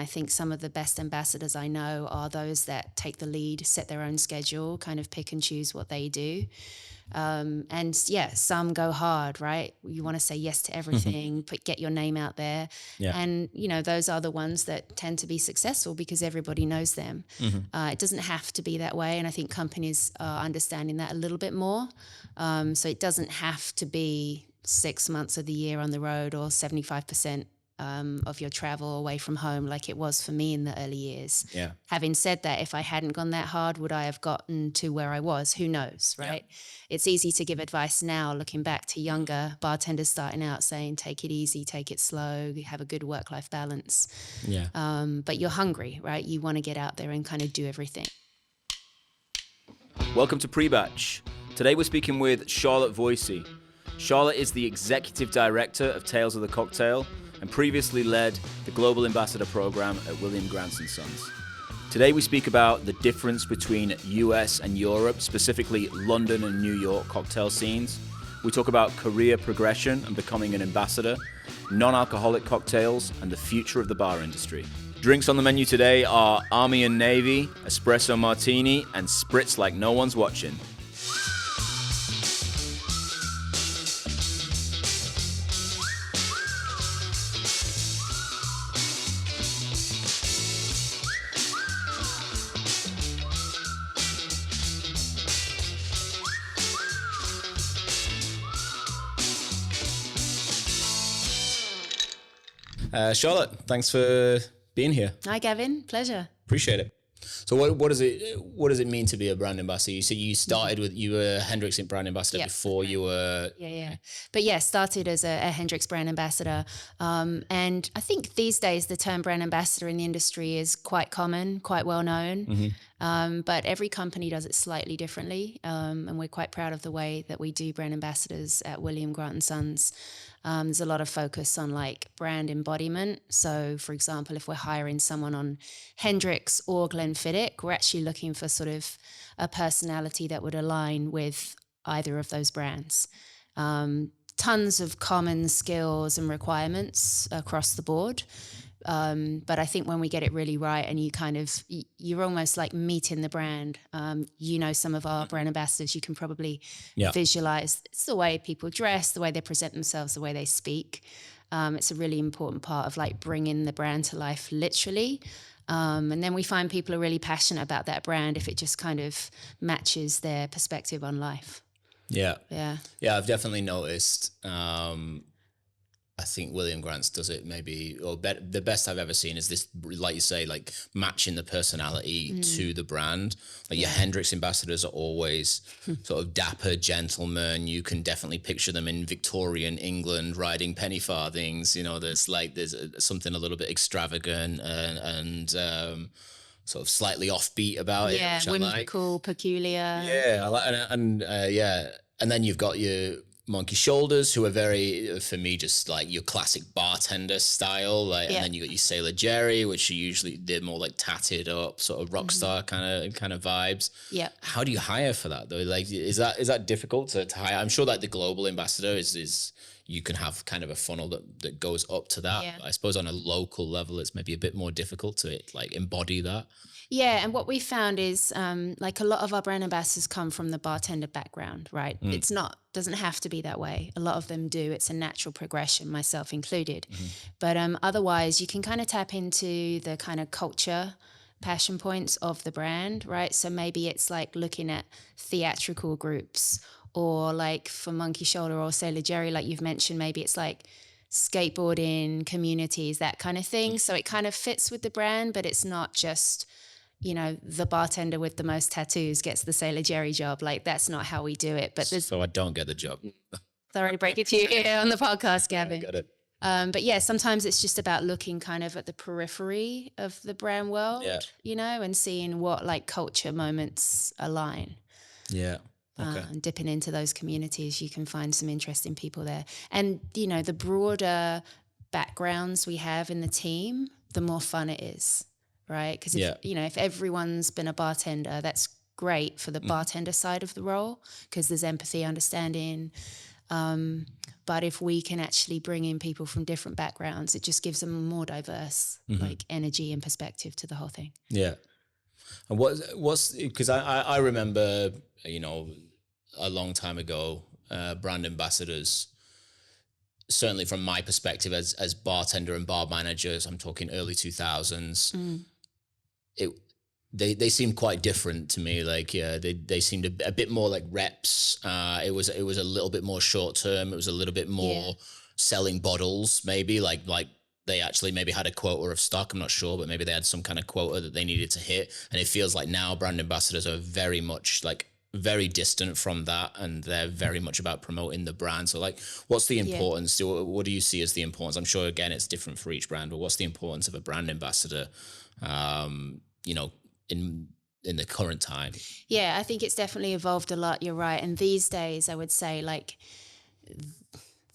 think some of the best ambassadors I know are those that take the lead, set their own schedule, kind of pick and choose what they do. And yeah, some go hard, right? You want to say yes to everything, get your name out there. Yeah. And, you know, those are the ones that tend to be successful because everybody knows them. It doesn't have to be that way. And I think companies are understanding that a little bit more. So it doesn't have to be 6 months of the year on the road or 75% of your travel away from home like it was for me in the early years. Yeah. Having said that, if I hadn't gone that hard, would I have gotten to where I was? Who knows, right? Yeah. It's easy to give advice now, looking back to younger bartenders starting out, saying, take it easy, take it slow, have a good work-life balance. Yeah. But you're hungry, right? You want to get out there and kind of do everything. Welcome to PreBatch. Today we're speaking with Charlotte Voisey. Charlotte is the Executive Director of Tales of the Cocktail and previously led the Global Ambassador Program at William Grant & Sons. Today we speak about the difference between US and Europe, specifically London and New York cocktail scenes. We talk about career progression and becoming an ambassador, non-alcoholic cocktails, and the future of the bar industry. Drinks on the menu today are Army and Navy, Espresso Martini, and Spritz like no one's watching. Charlotte, thanks for being here. Hi, Gavin. Pleasure. Appreciate it. So what does it mean to be a brand ambassador? You said you were Hendrick's brand ambassador before you were... But yeah, started as a Hendrick's brand ambassador. And I think these days the term brand ambassador in the industry is quite common, quite well known. But every company does it slightly differently. And we're quite proud of the way that we do brand ambassadors at William Grant & Sons. There's a lot of focus on like brand embodiment. So for example, if we're hiring someone on Hendrick's or Glenfiddich, we're actually looking for sort of a personality that would align with either of those brands. Tons of common skills and requirements across the board. But I think when we get it really right and you're almost like meeting the brand, some of our brand ambassadors, you can probably visualize it's the way people dress, the way they present themselves, the way they speak. It's a really important part of like bringing the brand to life literally. And then we find people are really passionate about that brand if it just kind of matches their perspective on life. Yeah, I've definitely noticed. I think William Grant's does it the best I've ever seen is this, like you say, like matching the personality to the brand. Like your Hendrick's ambassadors are always sort of dapper gentlemen. You can definitely picture them in Victorian England riding penny farthings. You know, there's something a little bit extravagant and sort of slightly offbeat about it. Yeah, whimsical, peculiar. Yeah, I like, and then you've got your monkey shoulders, who are very, for me, just like your classic bartender style. And then you got your Sailor Jerry, which are usually they're more like tatted up, sort of rock star kind of vibes. Yeah. How do you hire for that though? Like, is that difficult to hire? I'm sure like the global ambassador is you can have kind of a funnel that goes up to that. Yeah. I suppose on a local level, it's maybe a bit more difficult to like embody that. Yeah, and what we found is like a lot of our brand ambassadors come from the bartender background, right? Doesn't have to be that way. A lot of them do. It's a natural progression, myself included. But otherwise, you can kind of tap into the kind of culture passion points of the brand, right? So maybe it's like looking at theatrical groups, or like for Monkey Shoulder or Sailor Jerry, like you've mentioned, maybe it's like skateboarding communities, that kind of thing. So it kind of fits with the brand, but it's not just, the bartender with the most tattoos gets the Sailor Jerry job. Like that's not how we do it. But so I don't get the job. Sorry to break it to you here on the podcast, Gavin. Got it. But yeah, sometimes it's just about looking kind of at the periphery of the brand world, and seeing what like culture moments align. Yeah. Okay. And dipping into those communities, you can find some interesting people there. And, the broader backgrounds we have in the team, the more fun it is, right? Because, if everyone's been a bartender, that's great for the bartender side of the role because there's empathy, understanding. But if we can actually bring in people from different backgrounds, it just gives them a more diverse like energy and perspective to the whole thing. Yeah. And what's because I remember, you know, a long time ago, brand ambassadors, certainly from my perspective as bartender and bar managers, I'm talking early 2000s, they seemed quite different to me. Like, yeah, they seemed a bit more like reps. It was a little bit more short term. It was a little bit more selling bottles, maybe like they actually maybe had a quota of stock. I'm not sure, but maybe they had some kind of quota that they needed to hit. And it feels like now brand ambassadors are very much like very distant from that, and they're very much about promoting the brand. So like, what's the importance? What do you see as the importance? I'm sure again it's different for each brand, but what's the importance of a brand ambassador? You know, in the current time? Yeah, I think it's definitely evolved a lot. You're right. And these days, I would say like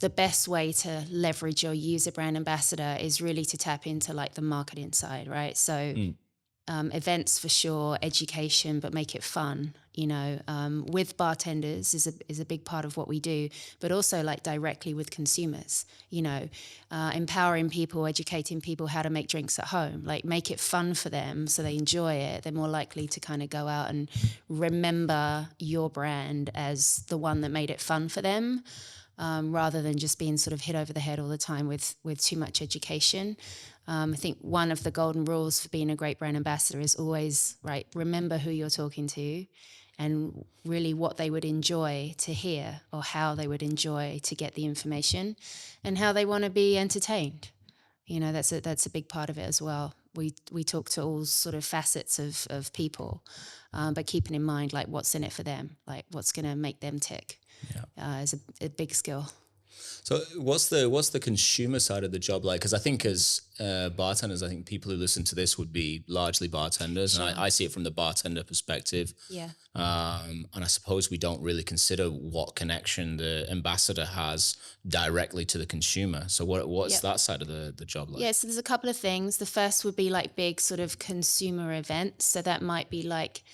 the best way to leverage or use a brand ambassador is really to tap into like the marketing side, right? So events for sure, education, but make it fun, you know, with bartenders is a big part of what we do, but also like directly with consumers, you know, empowering people, educating people how to make drinks at home, like make it fun for them so they enjoy it. They're more likely to kind of go out and remember your brand as the one that made it fun for them. Rather than just being sort of hit over the head all the time with too much education. I think one of the golden rules for being a great brand ambassador is always, right, remember who you're talking to and really what they would enjoy to hear or how they would enjoy to get the information and how they want to be entertained. You know, that's a big part of it as well. We talk to all sort of facets of people, but keeping in mind like what's in it for them, like what's going to make them tick. Is a big skill. So what's the consumer side of the job like? Because I think as bartenders, I think people who listen to this would be largely bartenders. Sure. And I see it from the bartender perspective. Yeah. And I suppose we don't really consider what connection the ambassador has directly to the consumer. So what's that side of the job like? Yeah, so there's a couple of things. The first would be like big sort of consumer events. So that might be like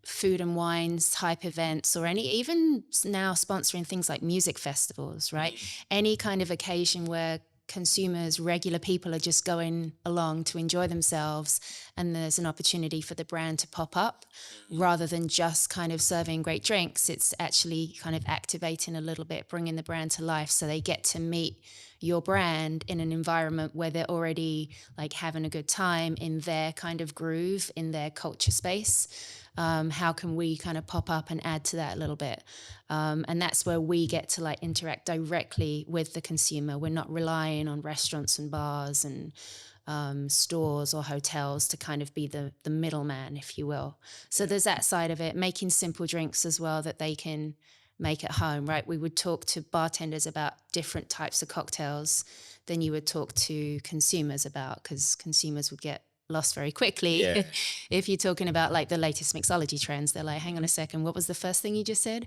food and wines type events, or even now sponsoring things like music festivals, right? Any kind of occasion where consumers, regular people are just going along to enjoy themselves, and there's an opportunity for the brand to pop up rather than just kind of serving great drinks. It's actually kind of activating a little bit, bringing the brand to life so they get to meet your brand in an environment where they're already like having a good time in their kind of groove, in their culture space. How can we kind of pop up and add to that a little bit? And that's where we get to like interact directly with the consumer. We're not relying on restaurants and bars and stores or hotels to kind of be the middleman, if you will. So there's that side of it, making simple drinks as well that they can make at home, right? We would talk to bartenders about different types of cocktails than you would talk to consumers about, because consumers would get lost very quickly. If you're talking about like the latest mixology trends, they're like, hang on a second, what was the first thing you just said?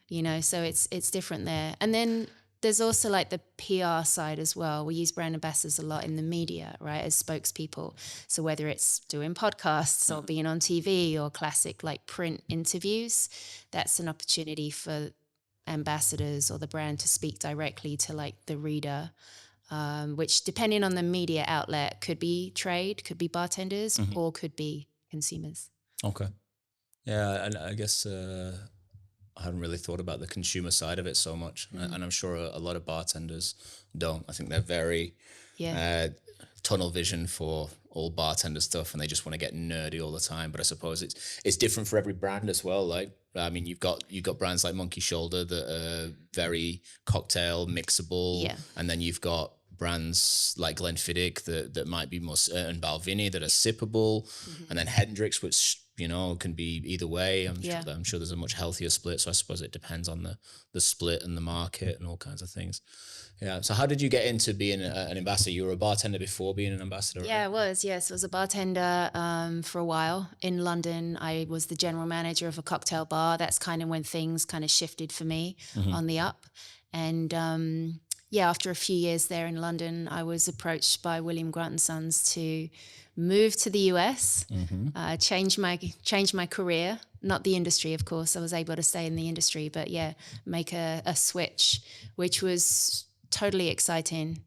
You know, so it's different there. And then there's also like the PR side as well. We use brand ambassadors a lot in the media, right, as spokespeople. So whether it's doing podcasts or being on TV or classic like print interviews, that's an opportunity for ambassadors or the brand to speak directly to like the reader. Which depending on the media outlet could be trade, could be bartenders, or could be consumers. Okay. Yeah, and I guess I haven't really thought about the consumer side of it so much. And I'm sure a lot of bartenders don't. I think they're very tunnel vision for all bartender stuff, and they just want to get nerdy all the time. But I suppose it's different for every brand as well. Like, I mean, you've got brands like Monkey Shoulder that are very cocktail mixable, and then you've got brands like Glenfiddich that might be more, and Balvenie that are sippable, and then Hendrix, which you know can be either way. I'm sure there's a much healthier split. So I suppose it depends on the split and the market and all kinds of things. Yeah. So how did you get into being an ambassador? You were a bartender before being an ambassador, right? Yeah, I was. Yes, I was a bartender for a while in London. I was the general manager of a cocktail bar. That's kind of when things kind of shifted for me on the up. And after a few years there in London, I was approached by William Grant & Sons to move to the US, change my career, not the industry, of course. I was able to stay in the industry, but make a switch, which was totally exciting.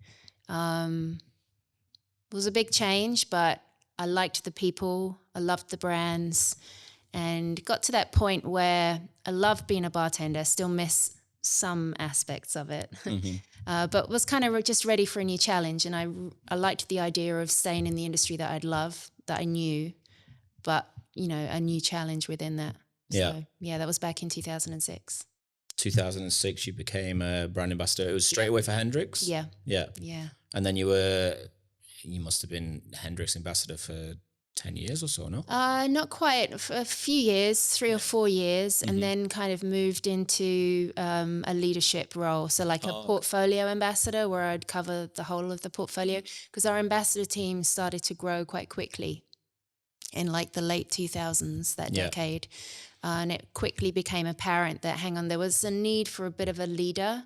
It was a big change, but I liked the people, I loved the brands, and got to that point where I loved being a bartender, still miss some aspects of it, but was kind of just ready for a new challenge. And I liked the idea of staying in the industry that I'd love, that I knew, but, you know, a new challenge within that. Yeah. So, yeah, that was back in 2006. 2006, you became a brand ambassador. It was straight away for Hendrix? Yeah. Yeah. Yeah. And then you must have been Hendrix ambassador for 10 years or so, no? Not quite. A few years, 3 or 4 years, and then kind of moved into a leadership role. So like a portfolio ambassador, where I'd cover the whole of the portfolio, because our ambassador team started to grow quite quickly in like the late 2000s, that decade. And it quickly became apparent that, hang on, there was a need for a bit of a leader,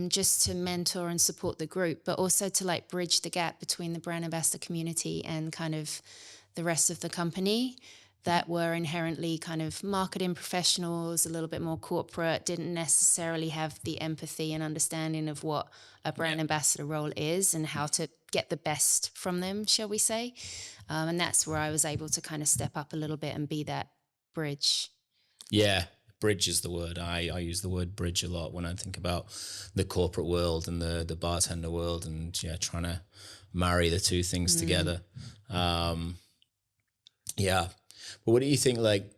just to mentor and support the group, but also to like bridge the gap between the brand ambassador community and kind of the rest of the company that were inherently kind of marketing professionals, a little bit more corporate, didn't necessarily have the empathy and understanding of what a brand ambassador role is and how to get the best from them, shall we say. And that's where I was able to kind of step up a little bit and be that bridge. Yeah, bridge is the word. I use the word bridge a lot when I think about the corporate world and the bartender world, and trying to marry the two things together. But what do you think, like,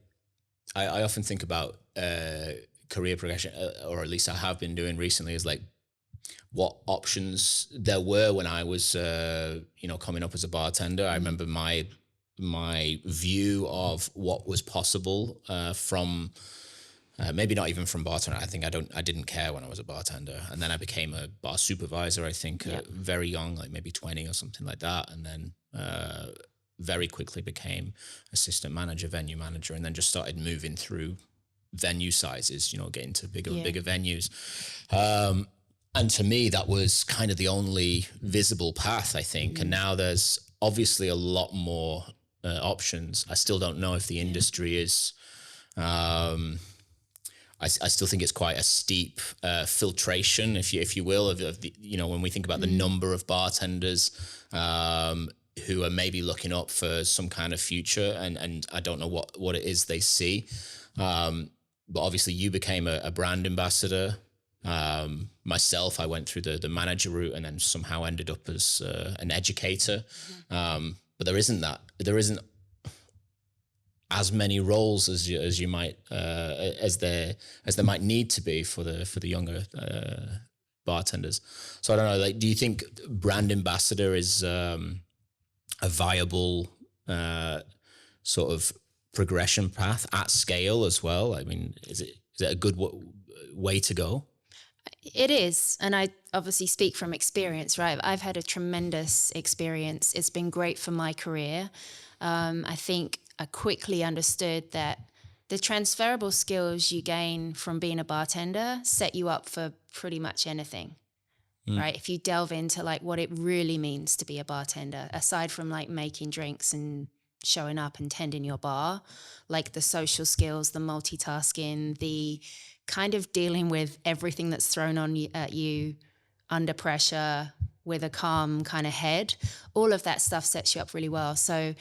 I often think about career progression, or at least I have been doing recently, is like what options there were when I was coming up as a bartender. I remember my view of what was possible from maybe not even from bartender. I think I didn't care when I was a bartender, and then I became a bar supervisor. I think very young, like maybe 20 or something like that, and then very quickly became assistant manager, venue manager, and then just started moving through venue sizes. Getting to bigger and bigger venues. And to me, that was kind of the only visible path, I think. And now there's obviously a lot more options. I still don't know if the industry is, I still think it's quite a steep filtration, if you will, of the, when we think about the number of bartenders who are maybe looking up for some kind of future, and I don't know what it is they see. But obviously you became a brand ambassador. Myself, I went through the manager route and then somehow ended up as an educator. But there isn't as many roles as you might as there might need to be for the younger bartenders. So I don't know. Like, do you think brand ambassador is a viable sort of progression path at scale as well? I mean, is it a good way to go? It is. And I obviously speak from experience, right? I've had a tremendous experience. It's been great for my career. I think I quickly understood that the transferable skills you gain from being a bartender set you up for pretty much anything, right? If you delve into like what it really means to be a bartender, aside from like making drinks and showing up and tending your bar, like the social skills, the multitasking, the kind of dealing with everything that's thrown at you under pressure with a calm kind of head, all of that stuff sets you up really well. So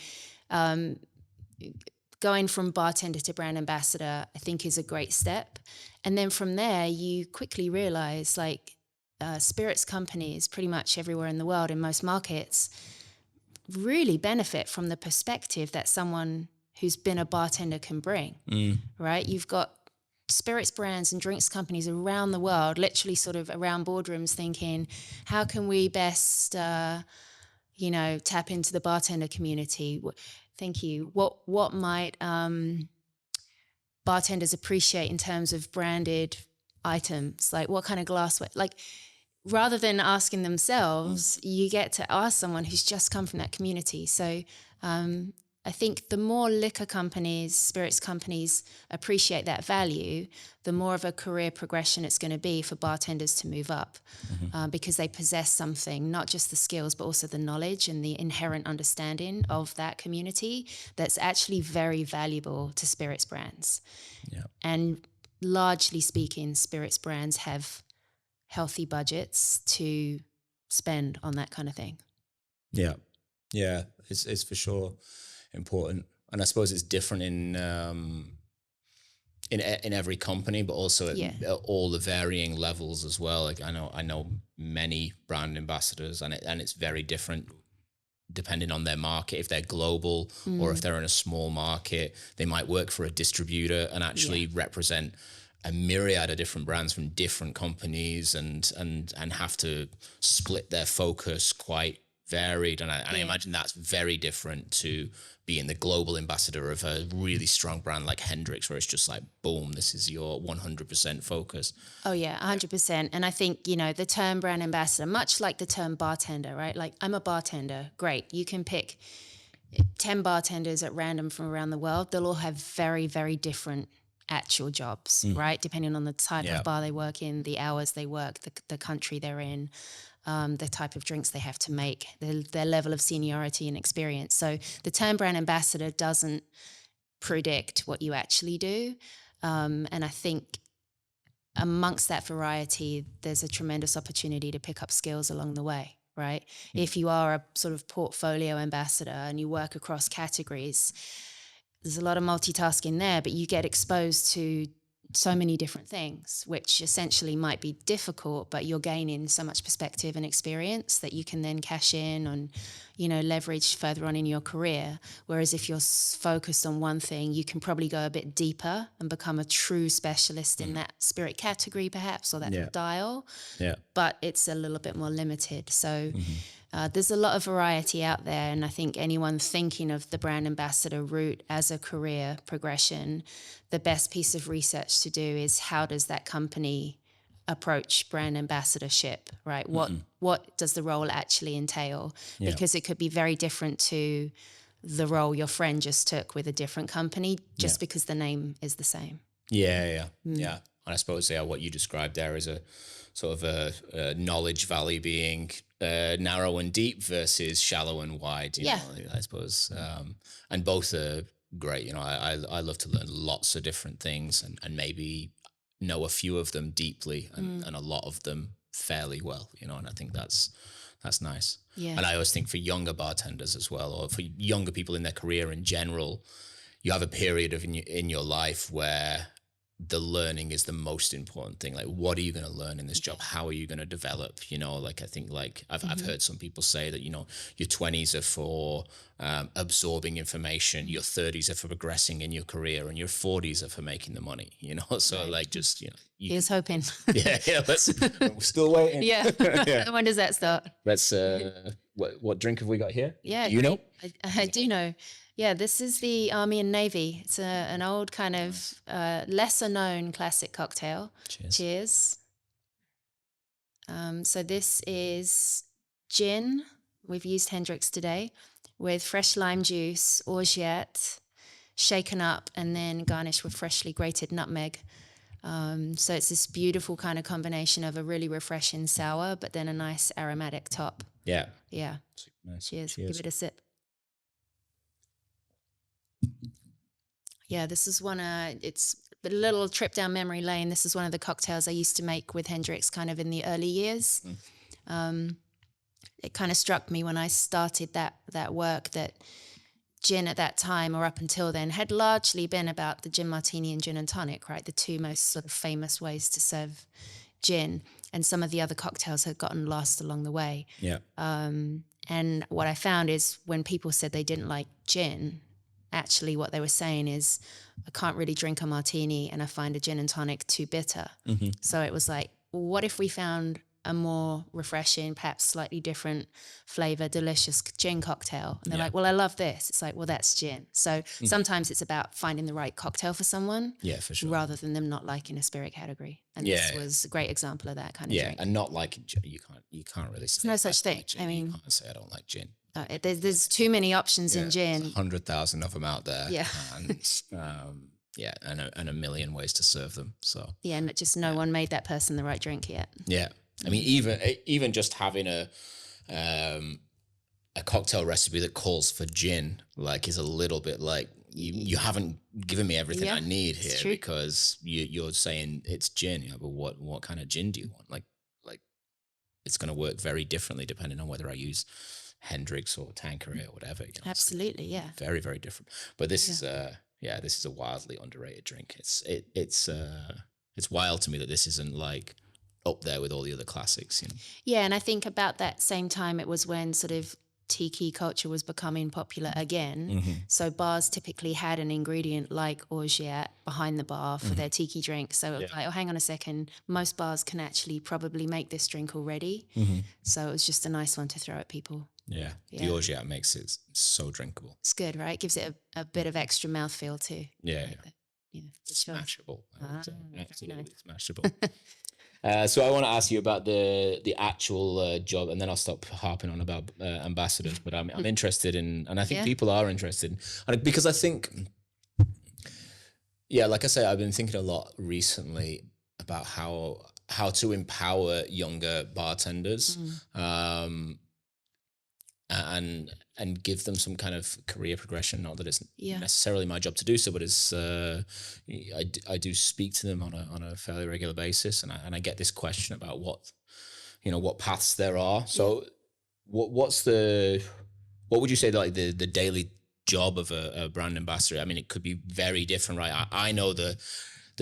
going from bartender to brand ambassador, I think is a great step. And then from there, you quickly realize like spirits companies pretty much everywhere in the world, in most markets, really benefit from the perspective that someone who's been a bartender can bring, right? You've got spirits brands and drinks companies around the world, literally sort of around boardrooms thinking, how can we best, tap into the bartender community? Thank you. What might bartenders appreciate in terms of branded items? Like what kind of glassware? Like rather than asking themselves, you get to ask someone who's just come from that community. So I think the more liquor companies, spirits companies appreciate that value, the more of a career progression it's going to be for bartenders to move up because they possess something, not just the skills, but also the knowledge and the inherent understanding of that community that's actually very valuable to spirits brands. Yeah. And largely speaking, spirits brands have healthy budgets to spend on that kind of thing. Yeah. Yeah. It's for sure important. And I suppose it's different in every company, but also at all the varying levels as well. Like I know many brand ambassadors, and it's very different depending on their market. If they're global or if they're in a small market, they might work for a distributor and actually represent a myriad of different brands from different companies, and have to split their focus quite varied. And I imagine that's very different to being the global ambassador of a really strong brand like Hendrix, where it's just like, boom, this is your 100% focus. Oh yeah, 100%. And I think, the term brand ambassador, much like the term bartender, right? Like, I'm a bartender. Great. You can pick 10 bartenders at random from around the world. They'll all have very, very different actual jobs, right? Depending on the type of bar they work in, the hours they work, the country they're in, the type of drinks they have to make, their level of seniority and experience. So the term brand ambassador doesn't predict what you actually do. And I think amongst that variety, there's a tremendous opportunity to pick up skills along the way, right? If you are a sort of portfolio ambassador and you work across categories, there's a lot of multitasking there, but you get exposed to so many different things, which essentially might be difficult, but you're gaining so much perspective and experience that you can then cash in on, leverage further on in your career. Whereas if you're focused on one thing, you can probably go a bit deeper and become a true specialist in that spirit category, perhaps, or that dial. Yeah. But it's a little bit more limited. So there's a lot of variety out there. And I think anyone thinking of the brand ambassador route as a career progression, the best piece of research to do is, how does that company approach brand ambassadorship, right? What does the role actually entail? Because it could be very different to the role your friend just took with a different company, just because the name is the same. Yeah. And I suppose what you described there is a sort of a knowledge valley being narrow and deep versus shallow and wide. You know, I suppose, and both are great. I love to learn lots of different things and maybe know a few of them deeply and a lot of them fairly well. And I think that's nice. Yeah. And I always think for younger bartenders as well, or for younger people in their career in general, you have a period in your life where the learning is the most important thing. Like, what are you going to learn in this job? How are you going to develop? I think I've heard some people say that, your 20s are for absorbing information, your 30s are for progressing in your career, and your 40s are for making the money, So Here's hoping. We're still waiting. Yeah. When does that start? Let's, what drink have we got here? Yeah. Do you know? I do know. Yeah, this is the Army and Navy. It's an old kind of lesser known classic cocktail. Cheers. So this is gin. We've used Hendrix today with fresh lime juice, orgeat, shaken up, and then garnished with freshly grated nutmeg. So it's this beautiful kind of combination of a really refreshing sour, but then a nice aromatic top. Yeah. Yeah. Nice. Cheers. Give it a sip. Yeah, this is it's a little trip down memory lane. This is one of the cocktails I used to make with Hendrix kind of in the early years. It kind of struck me when I started that work that gin at that time, or up until then, had largely been about the gin martini and gin and tonic, right? The two most sort of famous ways to serve gin. And some of the other cocktails had gotten lost along the way. Yeah. And what I found is when people said they didn't like gin, actually what they were saying is, I can't really drink a martini and I find a gin and tonic too bitter. So it was like, well, what if we found a more refreshing, perhaps slightly different flavor, delicious gin cocktail? And they're like, well, I love this. It's like, well, that's gin. So sometimes it's about finding the right cocktail for someone. Yeah, for sure. Rather than them not liking a spirit category. And this was a great example of that kind of drink. And not liking gin. You can't really say. There's no such thing. Like, I mean, you can't say I don't like gin. There's too many options in gin. 100,000 of them out there. Yeah. And a million ways to serve them. So and just no one made that person the right drink yet. Yeah. I mean, even just having a cocktail recipe that calls for gin, like, is a little bit like, you haven't given me everything I need here, because you're saying it's gin. But what kind of gin do you want? Like it's going to work very differently depending on whether I use Hendrix or Tanqueray or whatever. You know, absolutely, yeah. Very, very different. But this is this is a wildly underrated drink. It's wild to me that this isn't like up there with all the other classics. You know? Yeah, and I think about that same time it was when sort of tiki culture was becoming popular again. So bars typically had an ingredient like orgeat behind the bar for their tiki drink. So it was like, oh, hang on a second, most bars can actually probably make this drink already. So it was just a nice one to throw at people. Yeah. The orgeat makes it so drinkable. It's good, right? It gives it a bit of extra mouthfeel too. Yeah. Smashable. Absolutely smashable. So I want to ask you about the actual job, and then I'll stop harping on about ambassadors. But I'm interested in, and I think people are interested, because I think, like I say, I've been thinking a lot recently about how to empower younger bartenders, and give them some kind of career progression. Not that it's necessarily my job to do so, but it's I do speak to them on a fairly regular basis, and I get this question about what paths there are. So what would you say like the daily job of a brand ambassador? I mean, it could be very different, right? I know the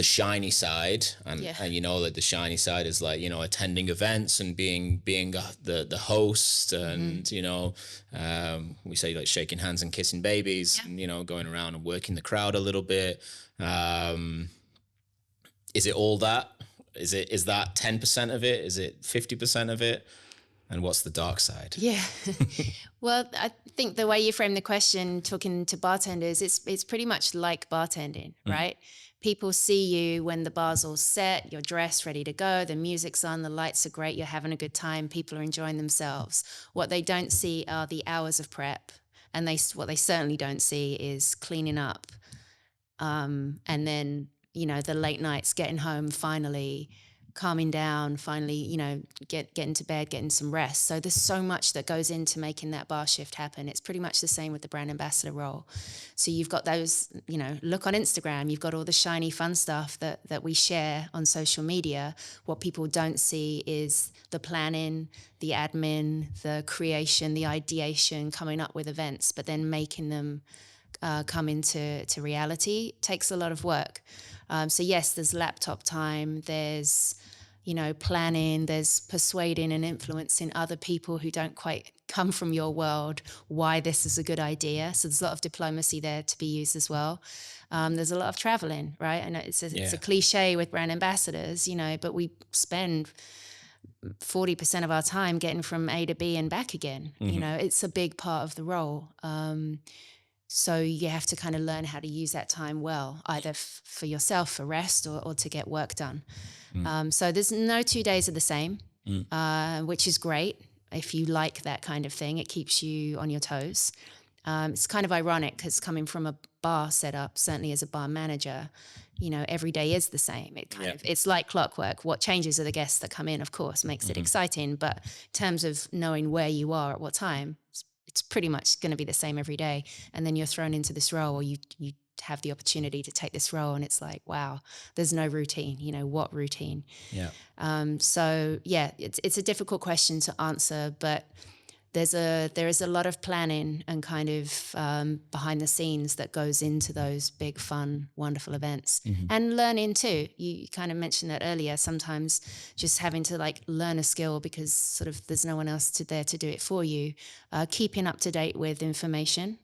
shiny side, and you know that the shiny side is like, you know, attending events and being the host, and you know, we say like shaking hands and kissing babies, and you know, going around and working the crowd a little bit. Is it all that? Is that 10% of it? Is it 50% of it? And what's the dark side? Yeah. Well, I think the way you frame the question, talking to bartenders, it's pretty much like bartending, right? People see you when the bar's all set, you're dressed, ready to go, the music's on, the lights are great, you're having a good time, people are enjoying themselves. What they don't see are the hours of prep, and what they certainly don't see is cleaning up, and then, you know, the late nights, getting home finally, calming down, finally, you know, getting to bed, getting some rest. So there's so much that goes into making that bar shift happen. It's pretty much the same with the brand ambassador role. So you've got those, you know, look on Instagram, you've got all the shiny fun stuff that we share on social media. What people don't see is the planning, the admin, the creation, the ideation, coming up with events, but then making them come into reality takes a lot of work. So yes, there's laptop time, there's, you know, planning, there's persuading and influencing other people who don't quite come from your world why this is a good idea. So there's a lot of diplomacy there to be used as well. There's a lot of traveling, right? I know it's a cliche with brand ambassadors, you know, but we spend 40% of our time getting from A to B and back again. You know, it's a big part of the role. So you have to kind of learn how to use that time well, either for yourself, for rest, or to get work done. So there's no 2 days are the same, which is great. If you like that kind of thing, it keeps you on your toes. It's kind of ironic because coming from a bar setup, certainly as a bar manager, you know, every day is the same. It kind of, it's like clockwork. What changes are the guests that come in, of course, makes it exciting. But in terms of knowing where you are at what time, it's pretty much going to be the same every day. And then you're thrown into this role, or you have the opportunity to take this role, and it's like, wow, there's no routine. You know, what routine? Yeah. So yeah, it's a difficult question to answer, but there is a lot of planning and kind of behind the scenes that goes into those big, fun, wonderful events, and learning too. You kind of mentioned that earlier. Sometimes just having to like learn a skill because sort of there's no one else there to do it for you. Keeping up to date with information.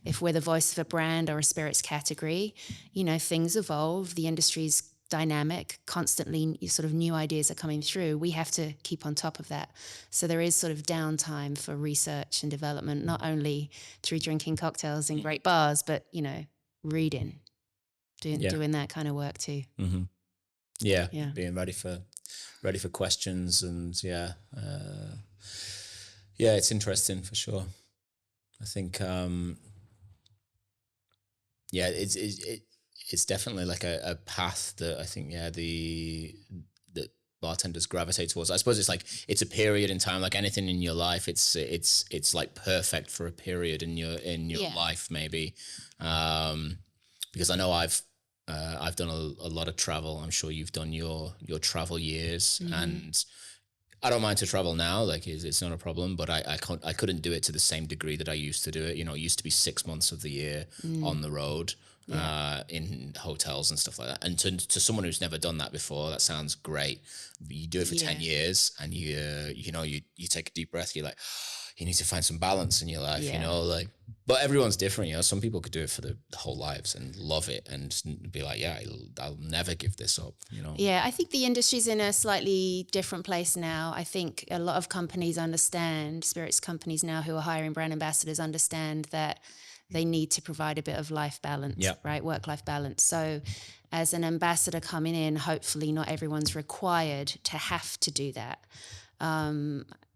If we're the voice of a brand or a spirits category, you know, things evolve. The industry's dynamic, constantly sort of new ideas are coming through. We have to keep on top of that. So there is sort of downtime for research and development, not only through drinking cocktails in great bars, but, you know, reading, doing that kind of work too. Yeah. Being ready for questions, and it's interesting for sure. I think it's definitely like a path that I think that bartenders gravitate towards. I suppose it's a period in time, like anything in your life. It's like perfect for a period in your life, maybe, because I know I've done a lot of travel. I'm sure you've done your travel years, and I don't mind to travel now. Like it's not a problem, but I couldn't do it to the same degree that I used to do it. You know, it used to be 6 months of the year on the road, in hotels and stuff like that. And to someone who's never done that before, that sounds great. You do it for 10 years and you take a deep breath. You're like, you need to find some balance in your life, you know, like, but everyone's different. You know, some people could do it for the whole lives and love it and be like, yeah, I'll never give this up, you know? Yeah, I think the industry's in a slightly different place now. I think a lot of companies understand, spirits companies now who are hiring brand ambassadors understand that they need to provide a bit of life balance, right? Work-life balance. So as an ambassador coming in, hopefully not everyone's required to have to do that.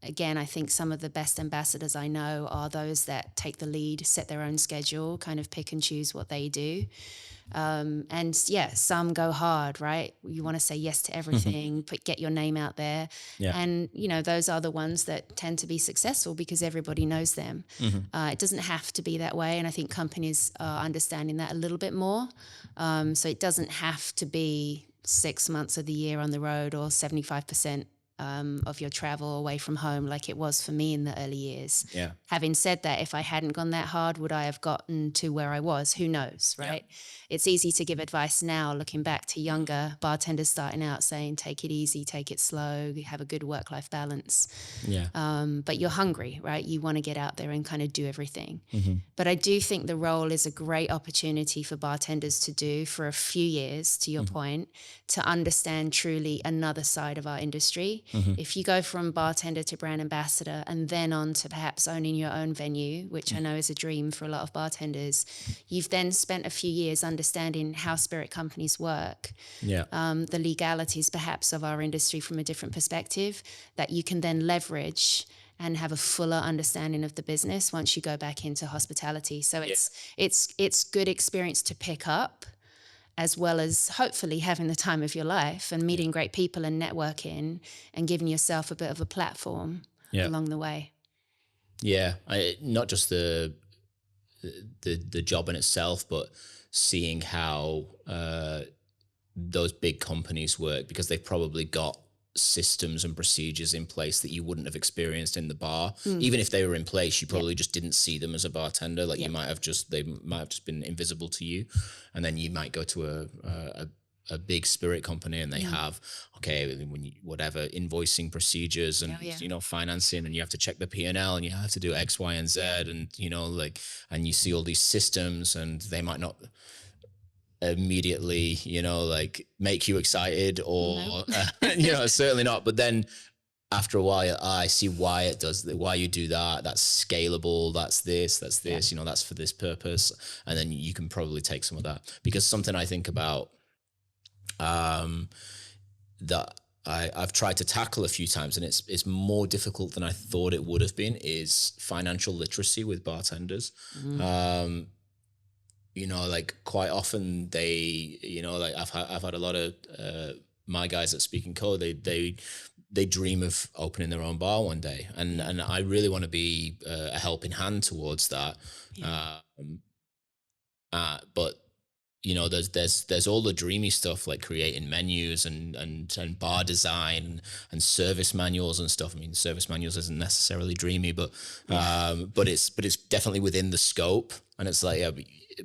Again, I think some of the best ambassadors I know are those that take the lead, set their own schedule, kind of pick and choose what they do. And some go hard, right? You want to say yes to everything, get your name out there. Yeah. And, you know, those are the ones that tend to be successful because everybody knows them. It doesn't have to be that way. And I think companies are understanding that a little bit more. So it doesn't have to be 6 months of the year on the road or 75% of your travel away from home like it was for me in the early years. Yeah. Having said that, if I hadn't gone that hard, would I have gotten to where I was? Who knows, right? Yeah. It's easy to give advice now, looking back to younger bartenders starting out saying, take it easy, take it slow, have a good work-life balance. Yeah. But you're hungry, right? You want to get out there and kind of do everything. But I do think the role is a great opportunity for bartenders to do for a few years, to your point, to understand truly another side of our industry. If you go from bartender to brand ambassador and then on to perhaps owning your own venue, which I know is a dream for a lot of bartenders, you've then spent a few years understanding how spirit companies work, the legalities perhaps of our industry from a different perspective that you can then leverage and have a fuller understanding of the business once you go back into hospitality. So it's good experience to pick up, as well as hopefully having the time of your life and meeting great people and networking and giving yourself a bit of a platform along the way. Yeah, not just the job in itself, but seeing how those big companies work, because they've probably got systems and procedures in place that you wouldn't have experienced in the bar. Even if they were in place, you probably just didn't see them as a bartender. Like they might have just been invisible to you. And then you might go to a big spirit company and they have, whatever invoicing procedures and, you know, financing, and you have to check the P&L and you have to do X, Y, and Z. And, you know, like, and you see all these systems and they might not immediately, you know, like make you excited or, you know, certainly not. But then after a while, I see why it does, why you do that. That's scalable. That's this, you know, that's for this purpose. And then you can probably take some of that, because something I think about, that I've tried to tackle a few times, and it's more difficult than I thought it would have been, is financial literacy with bartenders. You know, like quite often they, you know, like I've had a lot of my guys at Speak and Co. They dream of opening their own bar one day, and I really want to be a helping hand towards that. But you know, there's all the dreamy stuff like creating menus and bar design and service manuals and stuff. I mean, service manuals isn't necessarily dreamy, but it's definitely within the scope. And it's like,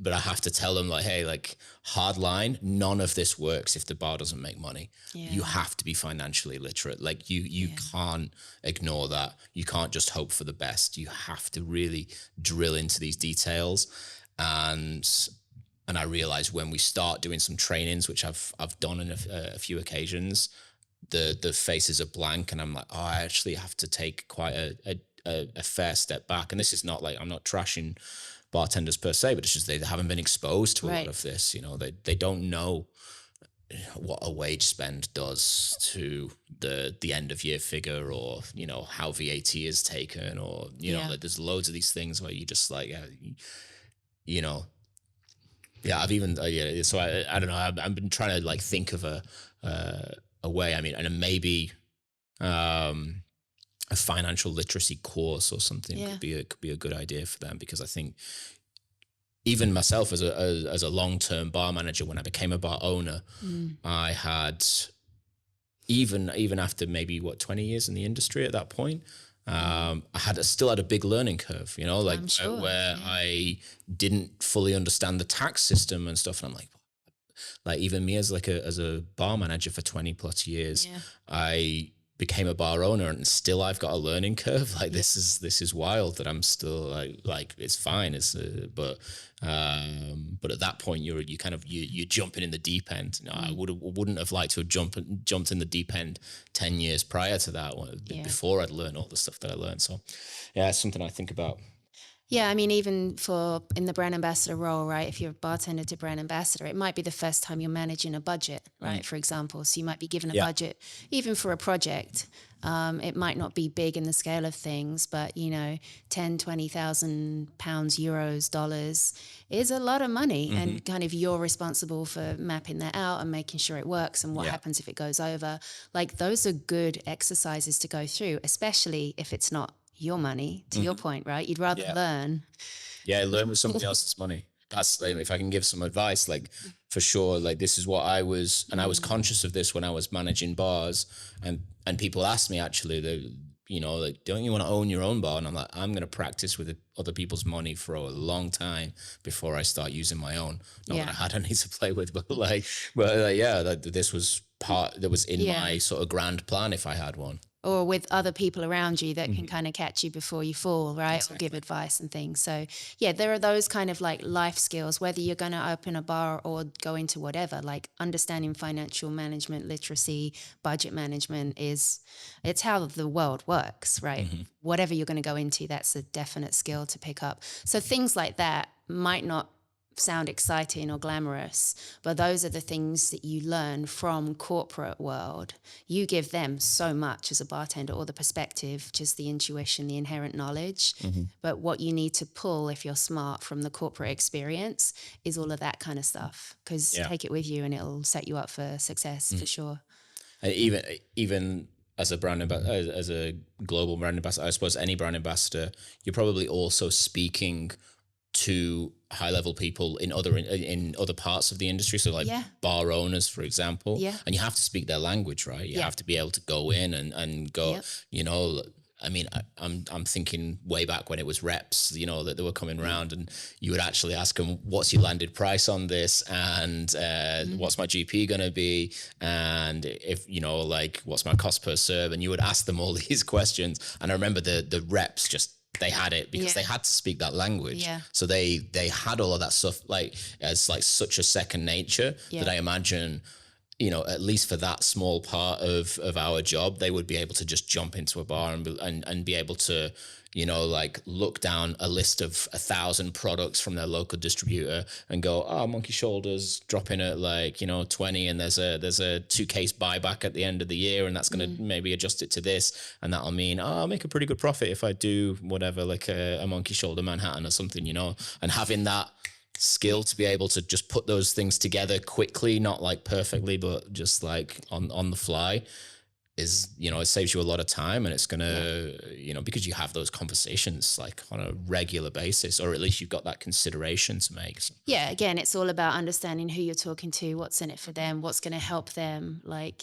but I have to tell them like, hey, like hard line, none of this works if the bar doesn't make money. You have to be financially literate. Like you can't ignore that. You can't just hope for the best. You have to really drill into these details. And I realized when we start doing some trainings, which I've done on a few occasions, the faces are blank, and I'm like, oh, I actually have to take quite a fair step back. And this is not like, I'm not trashing bartenders per se, but it's just they haven't been exposed to a lot of this. You know, they don't know what a wage spend does to the end of year figure, or you know how VAT is taken, or you know, like there's loads of these things where you just like, you know. Yeah, I've even so I don't know. I've been trying to like think of a way. I mean, and maybe a financial literacy course or something could be a good idea for them, because I think even myself as a long-term bar manager, when I became a bar owner, I had, even after maybe 20 years in the industry at that point, I still had a big learning curve, you know, like where I didn't fully understand the tax system and stuff. And I'm like even me as a bar manager for 20 plus years, I became a bar owner, and still I've got a learning curve. Like this is wild that I'm still like it's fine. But at that point you're jumping in the deep end. You know, I wouldn't have liked to have jumped in the deep end 10 years prior to that, before I'd learned all the stuff that I learned. So yeah, it's something I think about. Yeah, I mean, even in the brand ambassador role, right? If you're a bartender to brand ambassador, it might be the first time you're managing a budget, right? For example, so you might be given a budget, even for a project. It might not be big in the scale of things, but 10, 20,000 pounds, euros, dollars is a lot of money, and kind of you're responsible for mapping that out and making sure it works and what happens if it goes over. Like those are good exercises to go through, especially if it's not your money, to your point, right? You'd rather learn. Yeah, learn with somebody else's money. That's like, if I can give some advice, like for sure, like this is what I was, and I was conscious of this when I was managing bars, and people asked me actually, like, don't you want to own your own bar? And I'm like, I'm going to practice with other people's money for a long time before I start using my own. Not that I had any to play with, but this was part that was in my sort of grand plan if I had one. Or with other people around you that can kind of catch you before you fall, right? Exactly. Or give advice and things. So yeah, there are those kind of like life skills, whether you're going to open a bar or go into whatever, like understanding financial management, literacy, budget management it's how the world works, right? Whatever you're going to go into, that's a definite skill to pick up. So things like that might not sound exciting or glamorous, but those are the things that you learn from corporate world. You give them so much as a bartender, or the perspective, just the intuition, the inherent knowledge. But what you need to pull, if you're smart, from the corporate experience is all of that kind of stuff, because take it with you and it'll set you up for success for sure. Even as a as a global brand ambassador, I suppose any brand ambassador, you're probably also speaking to high level people in other parts of the industry, so like bar owners, for example, and you have to speak their language, right? You have to be able to go in and go, I mean, I'm thinking way back when it was reps, that they were coming around, and you would actually ask them, what's your landed price on this, and what's my GP going to be, and if like what's my cost per serve, and you would ask them all these questions. And I remember the reps just, they had it because they had to speak that language. So they had all of that stuff like as like such a second nature that I imagine, at least for that small part of our job, they would be able to just jump into a bar and be able to, like look down a list of 1,000 products from their local distributor and go, Monkey Shoulders dropping at like, 20, and there's a 2-case buyback at the end of the year, and that's going to maybe adjust it to this, and that'll mean, I'll make a pretty good profit if I do whatever, like a Monkey Shoulder Manhattan or something, and having that skill to be able to just put those things together quickly, not like perfectly, but just like on the fly, is, it saves you a lot of time, and it's going to, because you have those conversations like on a regular basis, or at least you've got that consideration to make. So. Yeah. Again, it's all about understanding who you're talking to, what's in it for them, what's going to help them. Like,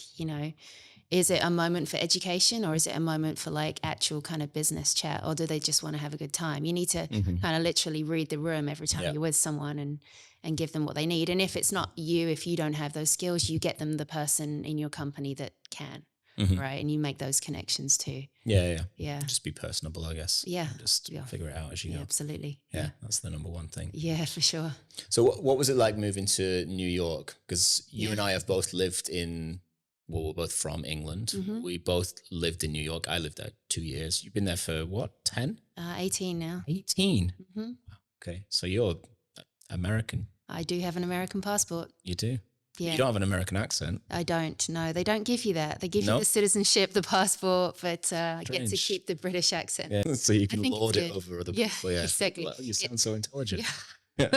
is it a moment for education, or is it a moment for like actual kind of business chat, or do they just want to have a good time? You need to kind of literally read the room every time you're with someone and give them what they need. And if it's not you, if you don't have those skills, you get them the person in your company that can. Right. And you make those connections too. Yeah. Just be personable, I guess. Yeah. Just figure it out as you go. Absolutely. Yeah. That's the number one thing. Yeah, for sure. So what was it like moving to New York? Because you and I have both lived we're both from England. We both lived in New York. I lived there 2 years. You've been there for what, 10? 18 now. 18? Okay. So you're American. I do have an American passport. You do? Yeah. You don't have an American accent. I don't. No, they don't give you that. They give you the citizenship, the passport, but I get to keep the British accent. Yeah. So you can lord it over other people. Yeah, exactly. You sound so intelligent. Yeah.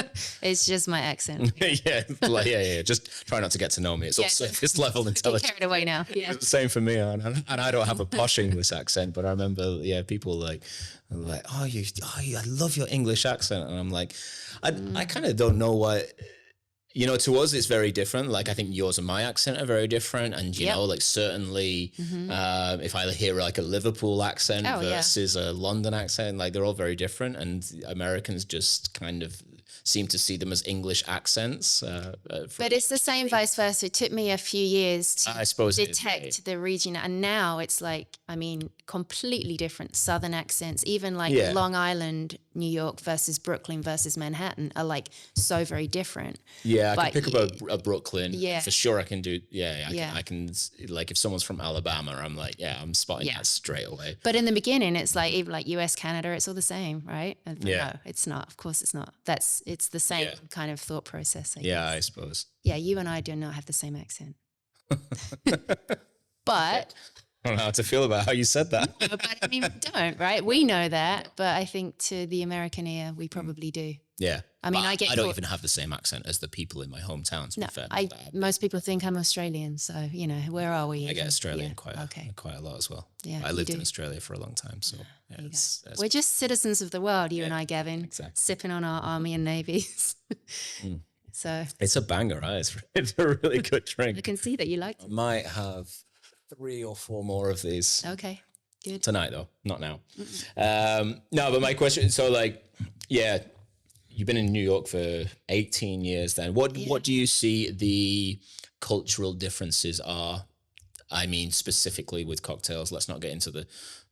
It's just my accent. Just try not to get to know me. It's all surface level intelligence. Carried away now. Yeah. It's the same for me, and I don't have a posh English accent, but I remember, people like, I love your English accent, and I'm like, I kind of don't know why. You know, to us, it's very different. Like, I think yours and my accent are very different. And, you know, like certainly if I hear like a Liverpool accent versus a London accent, like they're all very different. And Americans just kind of seem to see them as English accents. But it's the same vice versa. It took me a few years to detect the region. And now it's like, I mean, completely different Southern accents, even like Long Island, New York versus Brooklyn versus Manhattan are like so very different. Yeah, I can pick up a Brooklyn. Yeah. For sure I can do, I can, like if someone's from Alabama, I'm like, I'm spotting that straight away. But in the beginning, it's like, even like US, Canada, it's all the same, right? And no, it's not. Of course it's not. It's the same kind of thought process, I guess. Yeah, I suppose. Yeah, you and I do not have the same accent. But... I don't know how to feel about how you said that. No, but I mean, don't, right? We know that, but I think to the American ear, we probably do. Yeah. I mean, I don't even have the same accent as the people in my hometown, to be fair. Most people think I'm Australian, so, you know, where are we? I get Australian quite a lot as well. Yeah, I lived in Australia for a long time, so we're just citizens of the world, you and I, Gavin. Exactly. Sipping on our army and navies. So it's a banger, right? It's a really good drink. I can see that you like it. I might have 3 or 4 more of these. Okay, good. Tonight, though, not now. No, but my question, so like, you've been in New York for 18 years then. What do you see the cultural differences are? I mean, specifically with cocktails. Let's not get into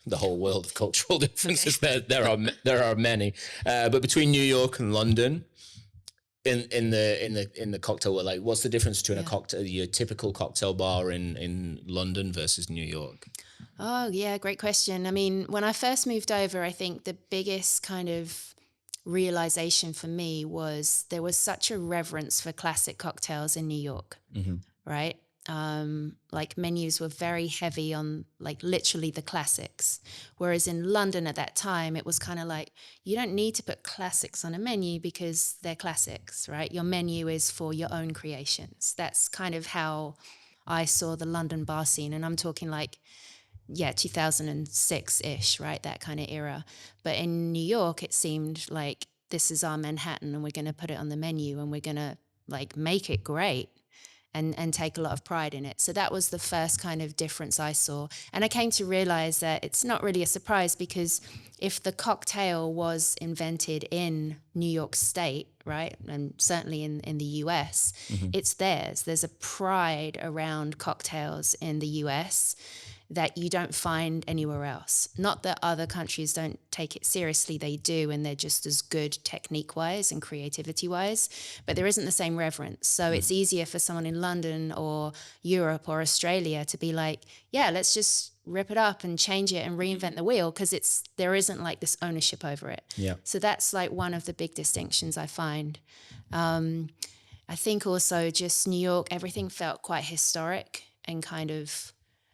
the whole world of cultural differences. Okay. There are many. But between New York and London, in the cocktail world, like what's the difference between your typical cocktail bar in London versus New York? Oh yeah, great question. I mean, when I first moved over, I think the biggest kind of realization for me was there was such a reverence for classic cocktails in New York, right? Like menus were very heavy on like literally the classics. Whereas in London at that time, it was kind of like, you don't need to put classics on a menu because they're classics, right? Your menu is for your own creations. That's kind of how I saw the London bar scene. And I'm talking like, 2006-ish, right? That kind of era. But in New York, it seemed like this is our Manhattan and we're going to put it on the menu and we're going to like make it great. And take a lot of pride in it. So that was the first kind of difference I saw. And I came to realize that it's not really a surprise because if the cocktail was invented in New York State, right, and certainly in the US, it's theirs. There's a pride around cocktails in the US that you don't find anywhere else. Not that other countries don't take it seriously, they do, and they're just as good technique-wise and creativity-wise, but there isn't the same reverence. So it's easier for someone in London or Europe or Australia to be like, let's just rip it up and change it and reinvent the wheel because there isn't like this ownership over it. Yeah. So that's like one of the big distinctions I find. I think also just New York, everything felt quite historic and kind of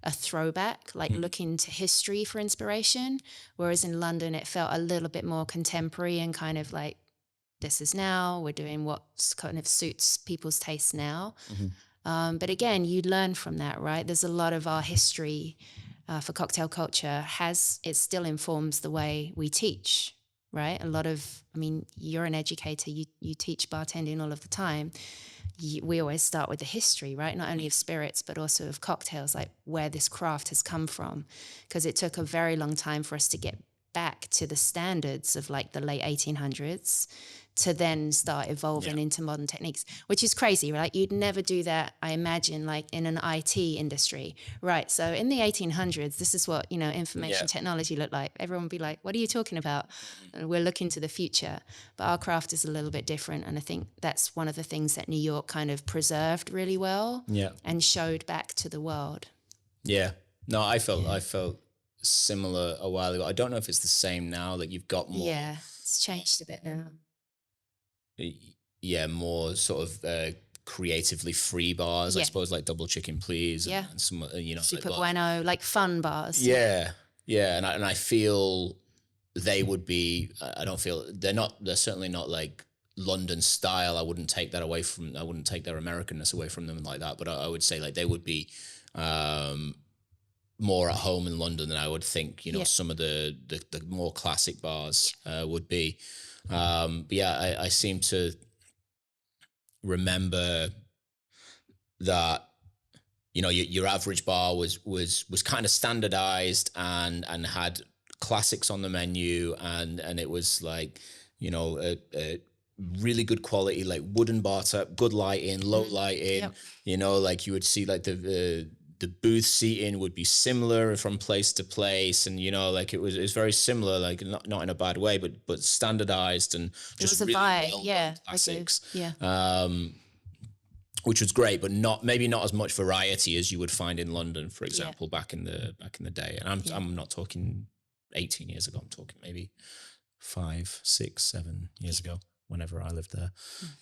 a throwback, like looking to history for inspiration. Whereas in London, it felt a little bit more contemporary and kind of like, this is now, we're doing what kind of suits people's tastes now. But again, you learn from that, right? There's a lot of our history for cocktail culture it still informs the way we teach, right? You're an educator, you teach bartending all of the time. We always start with the history, right? Not only of spirits, but also of cocktails, like where this craft has come from. Because it took a very long time for us to get back to the standards of like the late 1800s to then start evolving into modern techniques, which is crazy, right? You'd never do that, I imagine, like in an IT industry, right? So in the 1800s, this is what, information technology looked like. Everyone would be like, what are you talking about? And we're looking to the future. But our craft is a little bit different. And I think that's one of the things that New York kind of preserved really well and showed back to the world. Yeah. No, I felt similar a while ago. I don't know if it's the same now, like you've got more. Yeah, it's changed a bit now. Yeah, more sort of creatively free bars, I suppose, like Double Chicken Please. Yeah. And some, Super Bueno, like fun bars. Yeah. Yeah. And I feel they would be, they're certainly not like London style. I wouldn't take their Americanness away from them like that. But I would say like they would be more at home in London than I would think, some of the more classic bars would be. But yeah, I seem to remember that, you know, your average bar was kind of standardized and had classics on the menu, and it was like, you know, a really good quality, like wooden bar top, good lighting, low lighting. Yep. You know, like you would see like the booth seating would be similar from place to place, and you know, like it was very similar, like not in a bad way, but standardized and just it was a really vibe, well-done classics. Yeah. Which was great, but maybe not as much variety as you would find in London, for example, back in the day. And I'm not talking 18 years ago. I'm talking maybe 5, 6, 7 years ago, whenever I lived there.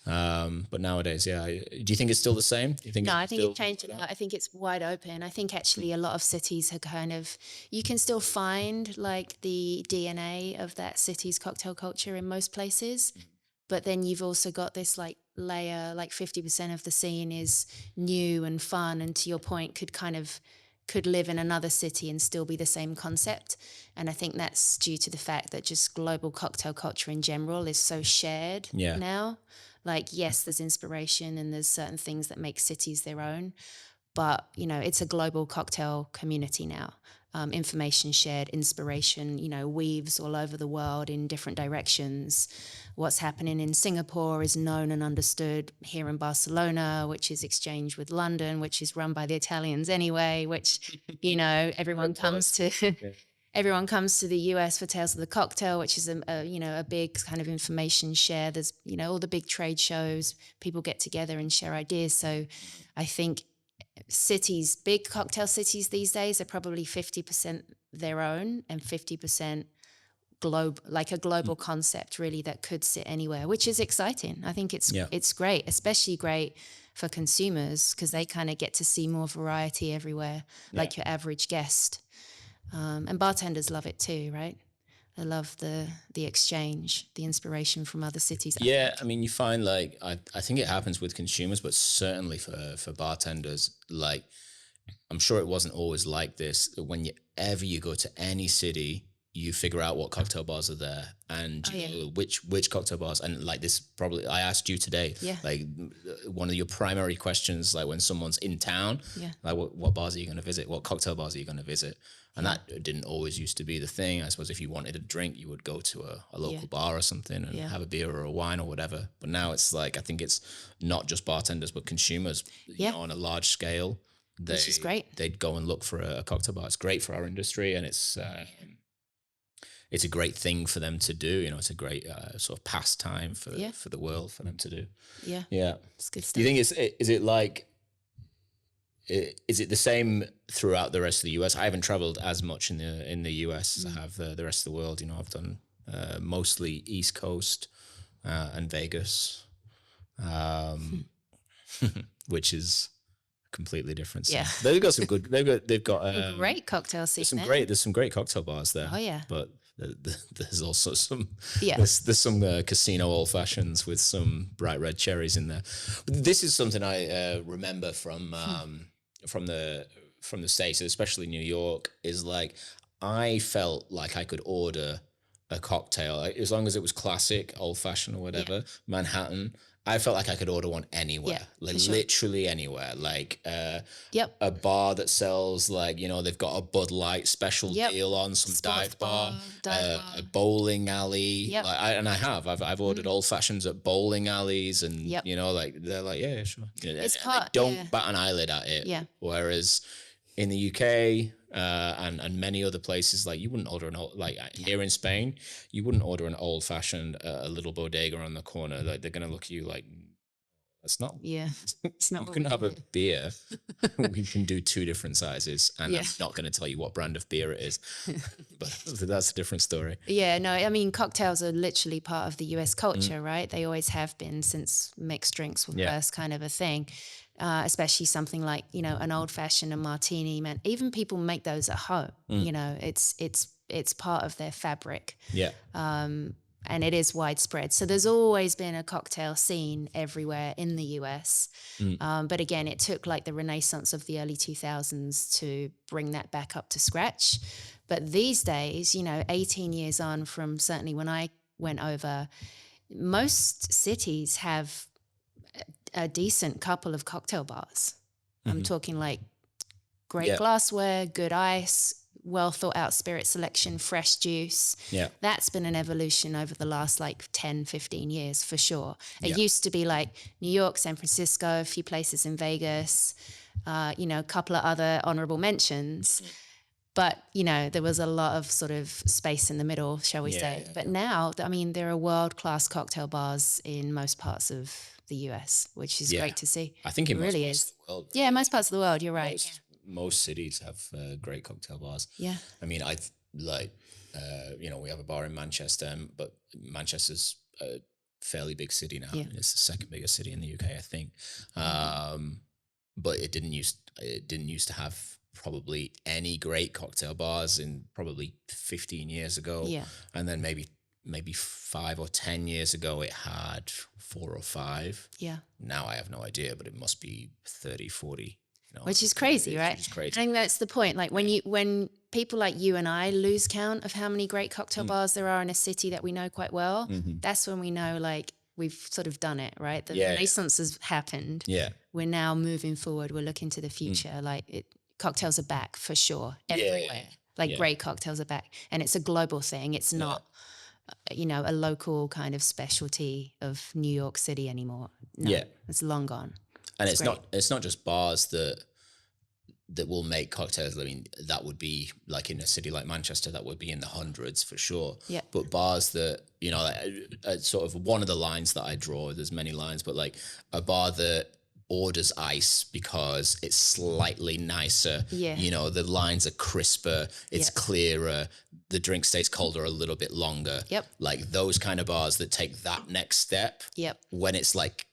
But nowadays, yeah. Do you think it's still the same? Do you think? No, I think it changed a lot. I think it's wide open. I think actually a lot of cities are kind of, you can still find like the DNA of that city's cocktail culture in most places. But then you've also got this like layer, like 50% of the scene is new and fun, and to your point, could live in another city and still be the same concept. And I think that's due to the fact that just global cocktail culture in general is so shared now. Like, yes, there's inspiration and there's certain things that make cities their own, but, you know, it's a global cocktail community now. Information shared, inspiration, you know, weaves all over the world in different directions. What's happening in Singapore is known and understood here in Barcelona, which is exchanged with London, which is run by the Italians anyway, which, you know, everyone comes to. Everyone comes to the US for Tales of the Cocktail, which is a big kind of information share. There's, you know, all the big trade shows, people get together and share ideas. So I think cities, big cocktail cities these days are probably 50% their own and 50% a global concept really that could sit anywhere, which is exciting. I think it's great, especially great for consumers because they kind of get to see more variety everywhere, like your average guest. And bartenders love it too, right? They love the exchange, the inspiration from other cities. Yeah, I mean, you find like, I think it happens with consumers, but certainly for bartenders, like, I'm sure it wasn't always like this. Whenever you go to any city, you figure out what cocktail bars are there and which cocktail bars. And like this, probably I asked you today, like one of your primary questions, like when someone's in town, like what bars are you going to visit? What cocktail bars are you going to visit? And that didn't always used to be the thing. I suppose if you wanted a drink, you would go to a local bar or something and have a beer or a wine or whatever. But now it's like, I think it's not just bartenders, but consumers you know, on a large scale. Which is great. They'd go and look for a cocktail bar. It's great for our industry, and it's a great thing for them to do. You know, it's a great sort of pastime for the world for them to do. Yeah. It's good stuff. Do you think is it the same throughout the rest of the US? I haven't traveled as much in the US as I have the rest of the world. You know, I've done mostly East Coast and Vegas, which is completely different. Yeah, they've got some good. They've got a great cocktail scene. There's some great cocktail bars there. Oh yeah, but there's also some there's some casino old fashions with some bright red cherries in there. This is something I remember from the States, especially New York, is like I felt like I could order a cocktail as long as it was classic, old fashioned or whatever, Manhattan. I felt like I could order one anywhere, literally anywhere. Like a bar that sells, like, you know, they've got a Bud Light special deal on, some dive bar, a bowling alley. Like, I've ordered old fashions at bowling alleys, and you know, like they're like, yeah, sure. You know, it's don't bat an eyelid at it. Yeah. Whereas in the UK and many other places, like you wouldn't order here in Spain, you wouldn't order an old fashioned a little bodega on the corner. Like they're gonna look at you like, that's not. Yeah, it's not. You can have a beer. We can do 2 different sizes, and I'm not going to tell you what brand of beer it is. But that's a different story. Yeah, no, I mean, cocktails are literally part of the US culture, right? They always have been since mixed drinks were first kind of a thing. Especially something like, you know, an old fashioned, a martini, man. Even people make those at home. You know, it's part of their fabric. Yeah. And it is widespread. So there's always been a cocktail scene everywhere in the US. But again, it took like the renaissance of the early 2000s to bring that back up to scratch. But these days, you know, 18 years on from certainly when I went over, most cities have a decent couple of cocktail bars. I'm talking like great Yeah. glassware, good ice, well thought out spirit selection, fresh juice. Yeah. That's been an evolution over the last like 10, 15 years for sure. It Yeah. used to be like New York, San Francisco, a few places in Vegas, a couple of other honorable mentions. But, there was a lot of sort of space in the middle, shall we say. But now, I mean, there are world-class cocktail bars in most parts of the US, which is great to see. I think in most really parts is. of the world. Yeah, most parts of the world, you're right. Most cities have great cocktail bars. Yeah. I mean, I like, we have a bar in Manchester, but Manchester's a fairly big city now. Yeah. It's the second biggest city in the UK, I think. But it didn't used to have probably any great cocktail bars in probably 15 years ago. Yeah. And then maybe 5 or 10 years ago, it had 4 or 5. Yeah. Now I have no idea, but it must be 30, 40. Which is crazy, right? Which is crazy. I think that's the point. Like when people like you and I lose count of how many great cocktail bars there are in a city that we know quite well, that's when we know like we've sort of done it, right? The renaissance has happened. Yeah. We're now moving forward. We're looking to the future. Cocktails are back for sure everywhere. Great cocktails are back, and it's a global thing. It's not, a local kind of specialty of New York City anymore. No, it's long gone. And it's not just bars that will make cocktails. I mean, that would be like in a city like Manchester, that would be in the hundreds for sure. Yeah. But bars that, sort of one of the lines that I draw, there's many lines, but like a bar that orders ice because it's slightly nicer. Yeah. The lines are crisper, it's clearer, the drink stays colder a little bit longer. Yep. Like those kind of bars that take that next step. Yep. When it's like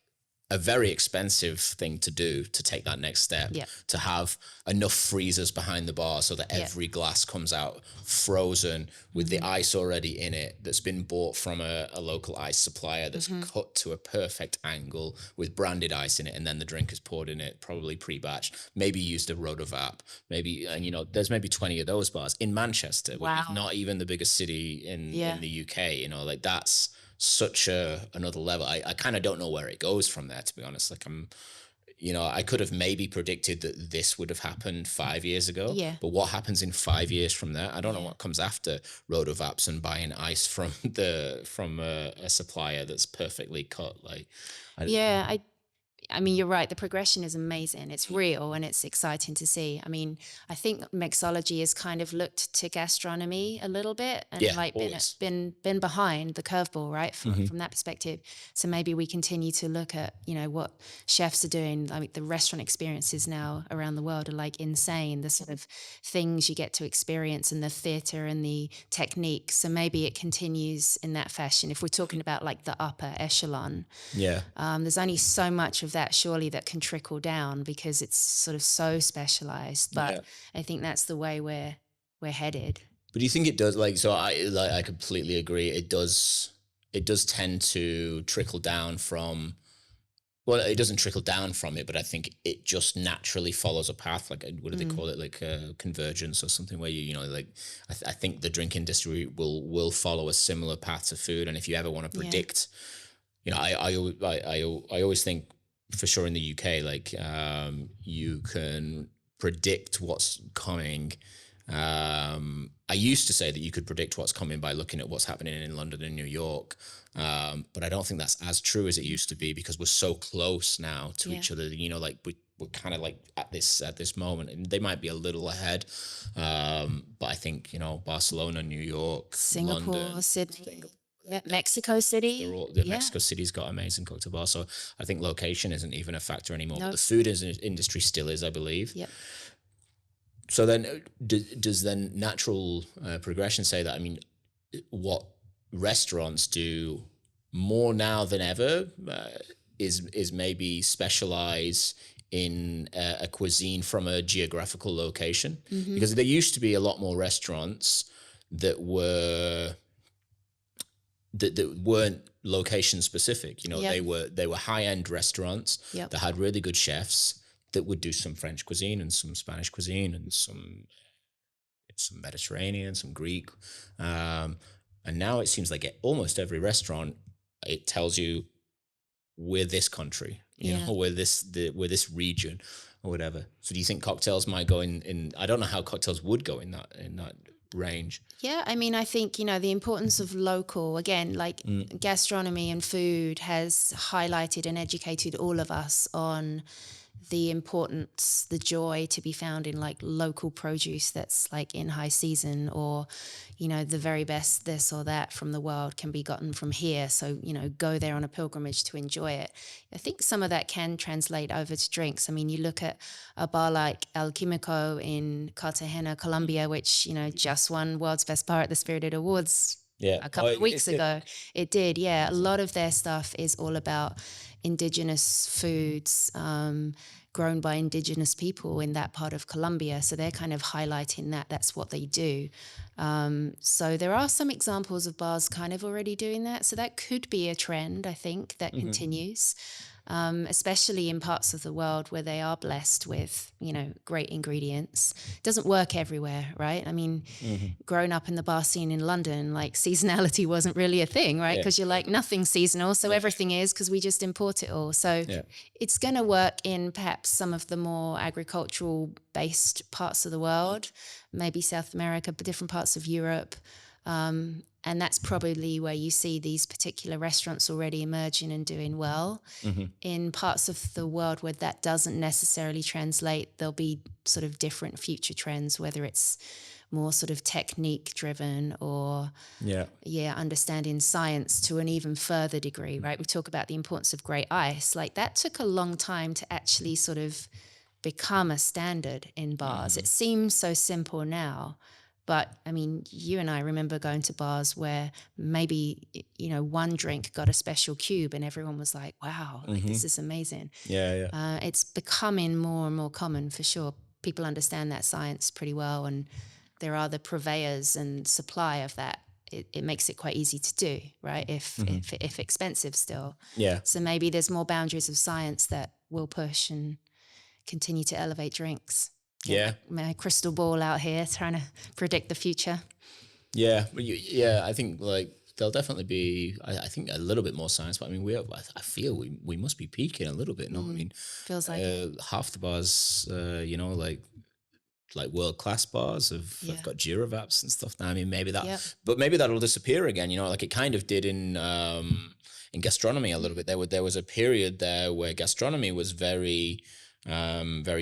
a very expensive thing to do, to take that next step, to have enough freezers behind the bar so that every glass comes out frozen with the ice already in it, that's been bought from a local ice supplier, that's cut to a perfect angle with branded ice in it, and then the drink is poured in it, probably pre-batched, maybe used a rotovap, there's maybe 20 of those bars in Manchester, which is not even the biggest city in the UK, that's such another level. I kind of don't know where it goes from there, to be honest. Like I could have maybe predicted that this would have happened 5 years ago. Yeah. But what happens in 5 years from there? I don't know what comes after rotovaps and buying ice from a supplier that's perfectly cut. I mean, you're right. The progression is amazing. It's real and it's exciting to see. I mean, I think mixology has kind of looked to gastronomy a little bit and been behind the curveball, right? From that perspective. So maybe we continue to look at, what chefs are doing. Like the restaurant experiences now around the world are like insane. The sort of things you get to experience and the theater and the techniques. So maybe it continues in that fashion. If we're talking about like the upper echelon, there's only so much of that surely that can trickle down because it's sort of so specialized. But I think that's the way we're headed. But do you think it does? I completely agree. It does tend to trickle down from. Well, it doesn't trickle down from it, but I think it just naturally follows a path. Like, what do they call it? Like convergence or something, where I think the drink industry will follow a similar path to food. And if you ever want to predict, I always think, for sure in the UK, you can predict what's coming. I used to say that you could predict what's coming by looking at what's happening in London and New York. But I don't think that's as true as it used to be because we're so close now to each other. We're kind of like at this moment, and they might be a little ahead. But I think, Barcelona, New York, Singapore, London, Sydney. Mexico City. Mexico City's got amazing cocktail bars. So I think location isn't even a factor anymore. But the food industry still is, I believe. Yep. So then does then natural progression say that, I mean, what restaurants do more now than ever is maybe specialize in a cuisine from a geographical location? Because there used to be a lot more restaurants that weren't location specific. They were high-end restaurants that had really good chefs that would do some French cuisine and some Spanish cuisine and some Mediterranean, some Greek. And now it seems like almost every restaurant, it tells you we're this country, you know, we're this region or whatever. So do you think cocktails might go in I don't know how cocktails would go in that range. Yeah, I mean, I think, the importance of local, again, like gastronomy and food has highlighted and educated all of us on the importance, the joy to be found in like local produce that's like in high season, or, the very best this or that from the world can be gotten from here. So, go there on a pilgrimage to enjoy it. I think some of that can translate over to drinks. I mean, you look at a bar like El Quimico in Cartagena, Colombia, which, just won World's Best Bar at the Spirited Awards a couple of weeks ago. It did, yeah. A lot of their stuff is all about indigenous foods, grown by indigenous people in that part of Colombia. So they're kind of highlighting that. That's what they do. So there are some examples of bars kind of already doing that. So that could be a trend, I think, that continues, especially in parts of the world where they are blessed with, great ingredients. It doesn't work everywhere, right? I mean, growing up in the bar scene in London, like seasonality wasn't really a thing, right? Because you're like, nothing's seasonal, so everything is, because we just import it all. So it's going to work in perhaps some of the more agricultural based parts of the world, maybe South America, but different parts of Europe. And that's probably where you see these particular restaurants already emerging and doing well. In parts of the world where that doesn't necessarily translate, there'll be sort of different future trends, whether it's more sort of technique driven or understanding science to an even further degree, right? We talk about the importance of great ice. Like that took a long time to actually sort of become a standard in bars. It seems so simple now. But I mean, you and I remember going to bars where maybe, one drink got a special cube and everyone was like, wow, like, this is amazing. It's becoming more and more common for sure. People understand that science pretty well, and there are the purveyors and supply of that. It makes it quite easy to do, right? If expensive still. So maybe there's more boundaries of science that will push and continue to elevate drinks. My crystal ball out here trying to predict the future. I think like there'll definitely be I think a little bit more science, but I mean I feel we must be peaking a little bit. No, I mean feels like half the bars like world class bars have got Giravaps and stuff now. I mean maybe that'll disappear again, like it kind of did in gastronomy a little bit. There was a period there where gastronomy was very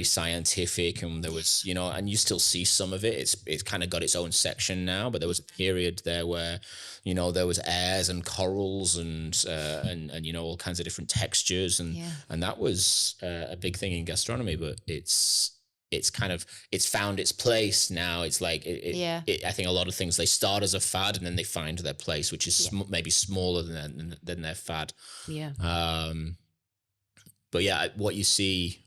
scientific, and there was, and you still see some of it. It's kind of got its own section now, but there was a period there where, there was airs and corals and all kinds of different textures, and that was a big thing in gastronomy. But it's found its place now. It's like I think a lot of things, they start as a fad and then they find their place, which is maybe smaller than their fad. But what you see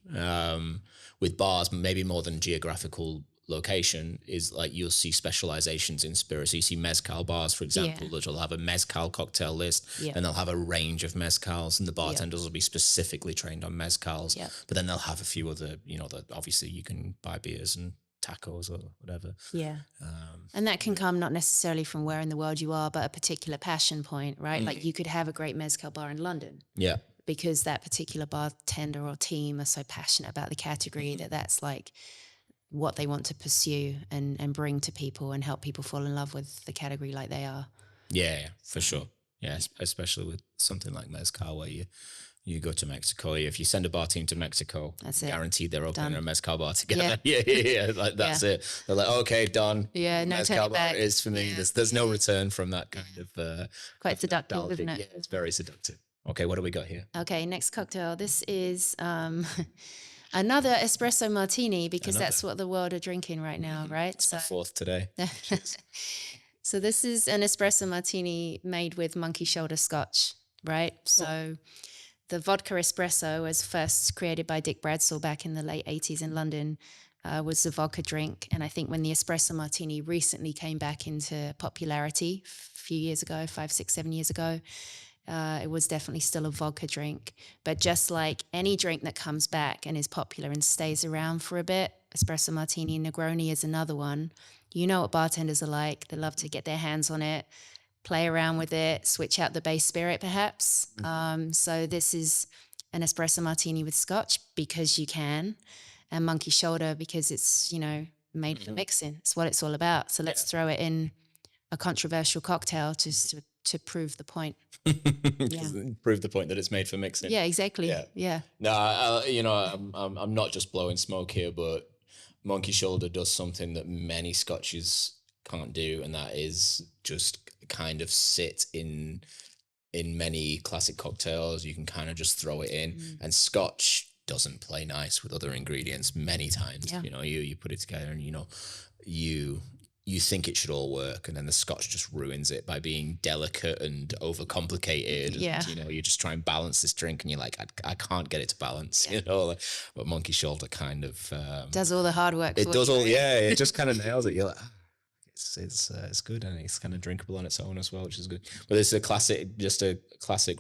with bars, maybe more than geographical location, is like you'll see specializations in spirits. So you see mezcal bars, for example, that will have a mezcal cocktail list, and they'll have a range of mezcals, and the bartenders will be specifically trained on mezcals. But then they'll have a few other, that obviously you can buy beers and tacos or whatever. And that can come not necessarily from where in the world you are, but a particular passion point, right? Like you could have a great mezcal bar in London. Because that particular bartender or team are so passionate about the category that's like what they want to pursue and bring to people and help people fall in love with the category like they are. For sure. Especially with something like mezcal, where you go to Mexico. If you send a bar team to Mexico, that's guaranteed they're opening a mezcal bar together. Like that's it. They're like, okay, done. No mezcal bar back. is for me. There's no return from that kind of quite seductive, isn't it? Yeah, it's very seductive. Okay, what do we got here? Okay, next cocktail. This is another espresso martini, because that's what the world are drinking right now, right? It's my fourth today. So this is an espresso martini made with monkey shoulder scotch, right? So the vodka espresso, was first created by Dick Bradshaw back in the late 80s in London, was a vodka drink. And I think when the espresso martini recently came back into popularity a few years ago, 5, 6, 7 years ago, it was definitely still a vodka drink. But just like any drink that comes back and is popular and stays around for a bit, espresso martini Negroni is another one. You know what bartenders are like. They love to get their hands on it, play around with it, switch out the base spirit perhaps. So this is an espresso martini with scotch because you can, and monkey shoulder because it's, made for mixing. It's what it's all about. So let's throw it in a controversial cocktail just to prove the point. Prove the point that it's made for mixing. Yeah, exactly. Yeah. No, I'm not just blowing smoke here, but monkey shoulder does something that many scotches can't do, and that is just kind of sit in many classic cocktails. You can kind of just throw it in, and scotch doesn't play nice with other ingredients many times. You put it together and you think it should all work, and then the scotch just ruins it by being delicate and overcomplicated. And, you just try and balance this drink and you're like, I can't get it to balance, but monkey shoulder kind of does all the hard work. It does all, it just kind of nails it. You're like, it's good, and it's kind of drinkable on its own as well, which is good. But it's a classic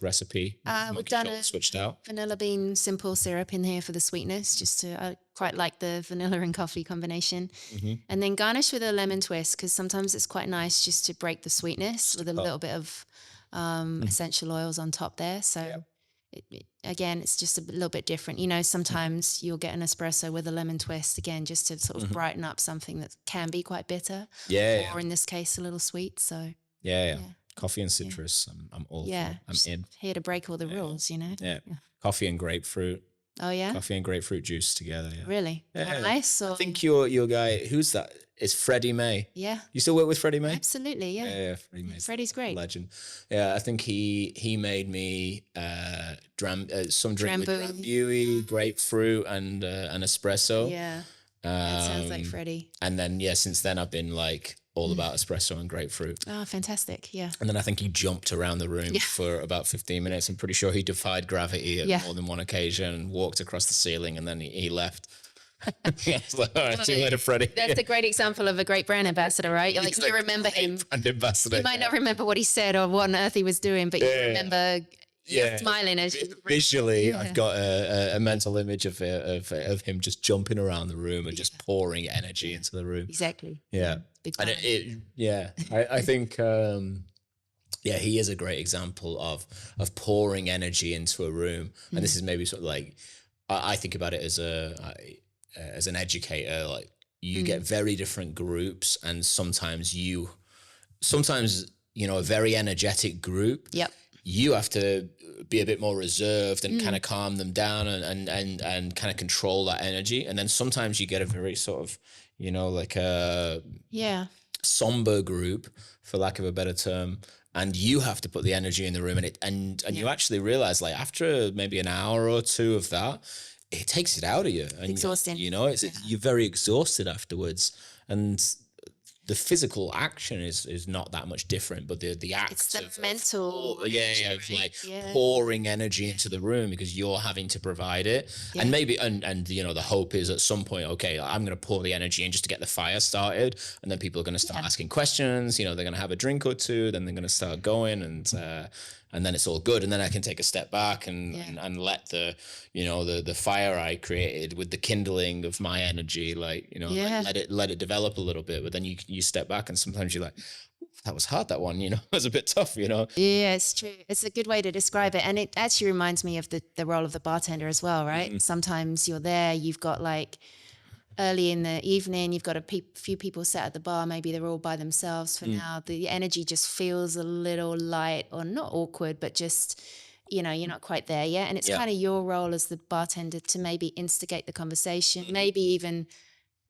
recipe. We've done a switched out vanilla bean simple syrup in here for the sweetness. I quite like the vanilla and coffee combination, and then garnish with a lemon twist because sometimes it's quite nice just to break the sweetness with a little bit of essential oils on top there. So. Again, it's just a little bit different. Sometimes you'll get an espresso with a lemon twist, again, just to sort of brighten up something that can be quite bitter. Or in this case, a little sweet. So coffee and citrus. I'm all for. I'm in. Here to break all the rules, Yeah. Coffee and grapefruit. Oh, yeah? Coffee and grapefruit juice together. Yeah. Really? Yeah. Nice? Or? I think your guy, who's that? It's Freddie May. Yeah. You still work with Freddie May? Absolutely, yeah. Yeah, Freddie May's Freddie's great. Legend. Yeah, I think he made me some drink with drambuie, grapefruit, and an espresso. Yeah. That sounds like Freddie. And then, since then I've been like all about espresso and grapefruit. Oh, fantastic. Yeah. And then I think he jumped around the room for about 15 minutes. I'm pretty sure he defied gravity at more than one occasion and walked across the ceiling, and then he left. All right, see you later, Freddie. That's a great example of a great brand ambassador, right? Like, you remember him. Brand ambassador. You might not remember what he said or what on earth he was doing, but you remember smiling as you visually. I've got a mental image of him just jumping around the room and just pouring energy into the room. Exactly. Yeah. And I think he is a great example of pouring energy into a room. And this is maybe sort of like, I think about it as an educator. Like, you get very different groups, and sometimes a very energetic group. Yep. You have to be a bit more reserved and kind of calm them down and kind of control that energy. And then sometimes you get a very sort of, like a somber group, for lack of a better term, and you have to put the energy in the room, and you actually realize, like, after maybe an hour or two of that, it takes it out of you. And exhausting. You're very exhausted afterwards, and the physical action is not that much different, but the act, it's the mental pouring energy into the room because you're having to provide it. And maybe and the hope is at some point, okay, I'm going to pour the energy in just to get the fire started, and then people are going to start asking questions. They're going to have a drink or two, then they're going to start going, and then it's all good, and then I can take a step back and let the fire I created with the kindling of my energy, let it develop a little bit. But then you step back, and sometimes you're like, that was hard, that one, it was a bit tough, Yeah, it's true. It's a good way to describe it. And it actually reminds me of the role of the bartender as well, right? Mm-hmm. Sometimes you're there, you've got like early in the evening, you've got a few people sat at the bar, maybe they're all by themselves for now. The energy just feels a little light, or not awkward, but just, you're not quite there yet. And it's kind of your role as the bartender to maybe instigate the conversation, maybe even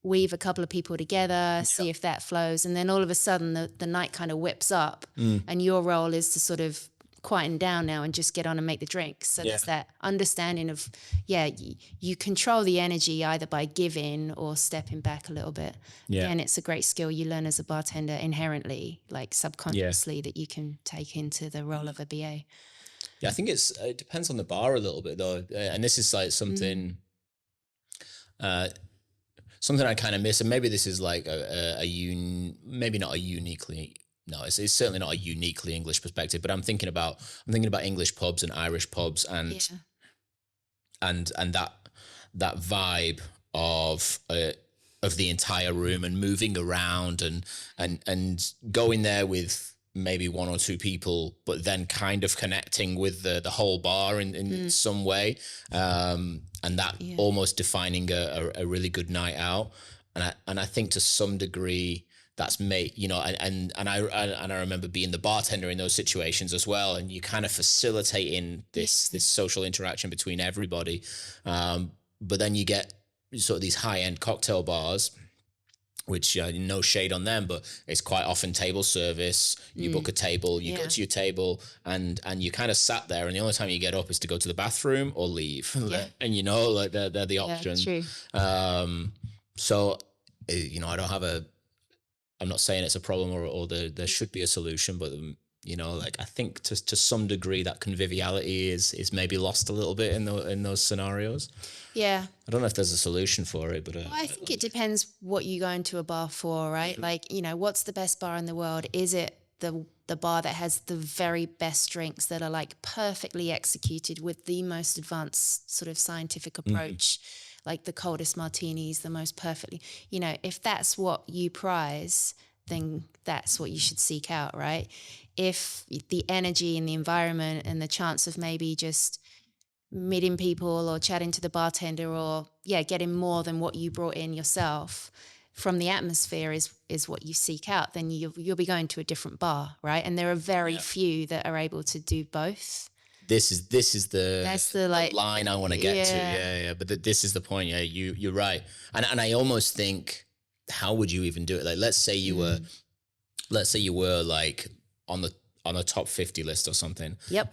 weave a couple of people together, see if that flows. And then all of a sudden the night kind of whips up and your role is to sort of quieten down now and just get on and make the drink. So there's that understanding of, you control the energy either by giving or stepping back a little bit. Yeah. And it's a great skill you learn as a bartender inherently, like subconsciously, that you can take into the role of a BA. Yeah, I think it depends on the bar a little bit though. And this is like something, something I kind of miss. And maybe this is like maybe not a uniquely, no, it's certainly not a uniquely English perspective, but I'm thinking about English pubs and Irish pubs and that vibe of the entire room and moving around and going there with maybe one or two people, but then kind of connecting with the whole bar in some way, and that almost defining a really good night out. And I think to some degree that's made, you know, and I remember being the bartender in those situations as well, and you kind of facilitating this social interaction between everybody, but then you get sort of these high-end cocktail bars, which no shade on them, but it's quite often table service. You book a table, you go to your table, and you kind of sat there, and the only time you get up is to go to the bathroom or leave. And you know, like they're the option. True. So, you know, I'm not saying it's a problem or there should be a solution, but you know, like I think to some degree that conviviality is maybe lost a little bit in those scenarios. Yeah. I don't know if there's a solution for it, but I think it depends what you go into a bar for, right? Like, you know, what's the best bar in the world? Is it the bar that has the very best drinks that are like perfectly executed with the most advanced sort of scientific approach, like the coldest martinis, the most perfectly, you know, if that's what you prize, then that's what you should seek out, right? If the energy and the environment and the chance of maybe just meeting people or chatting to the bartender or getting more than what you brought in yourself from the atmosphere is what you seek out, then you'll be going to a different bar, right? And there are very few that are able to do both. That's the like line I want to get to. But this is the point. Yeah, you're right. And I almost think, how would you even do it? Like, let's say you were like on the top 50 list or something. Yep.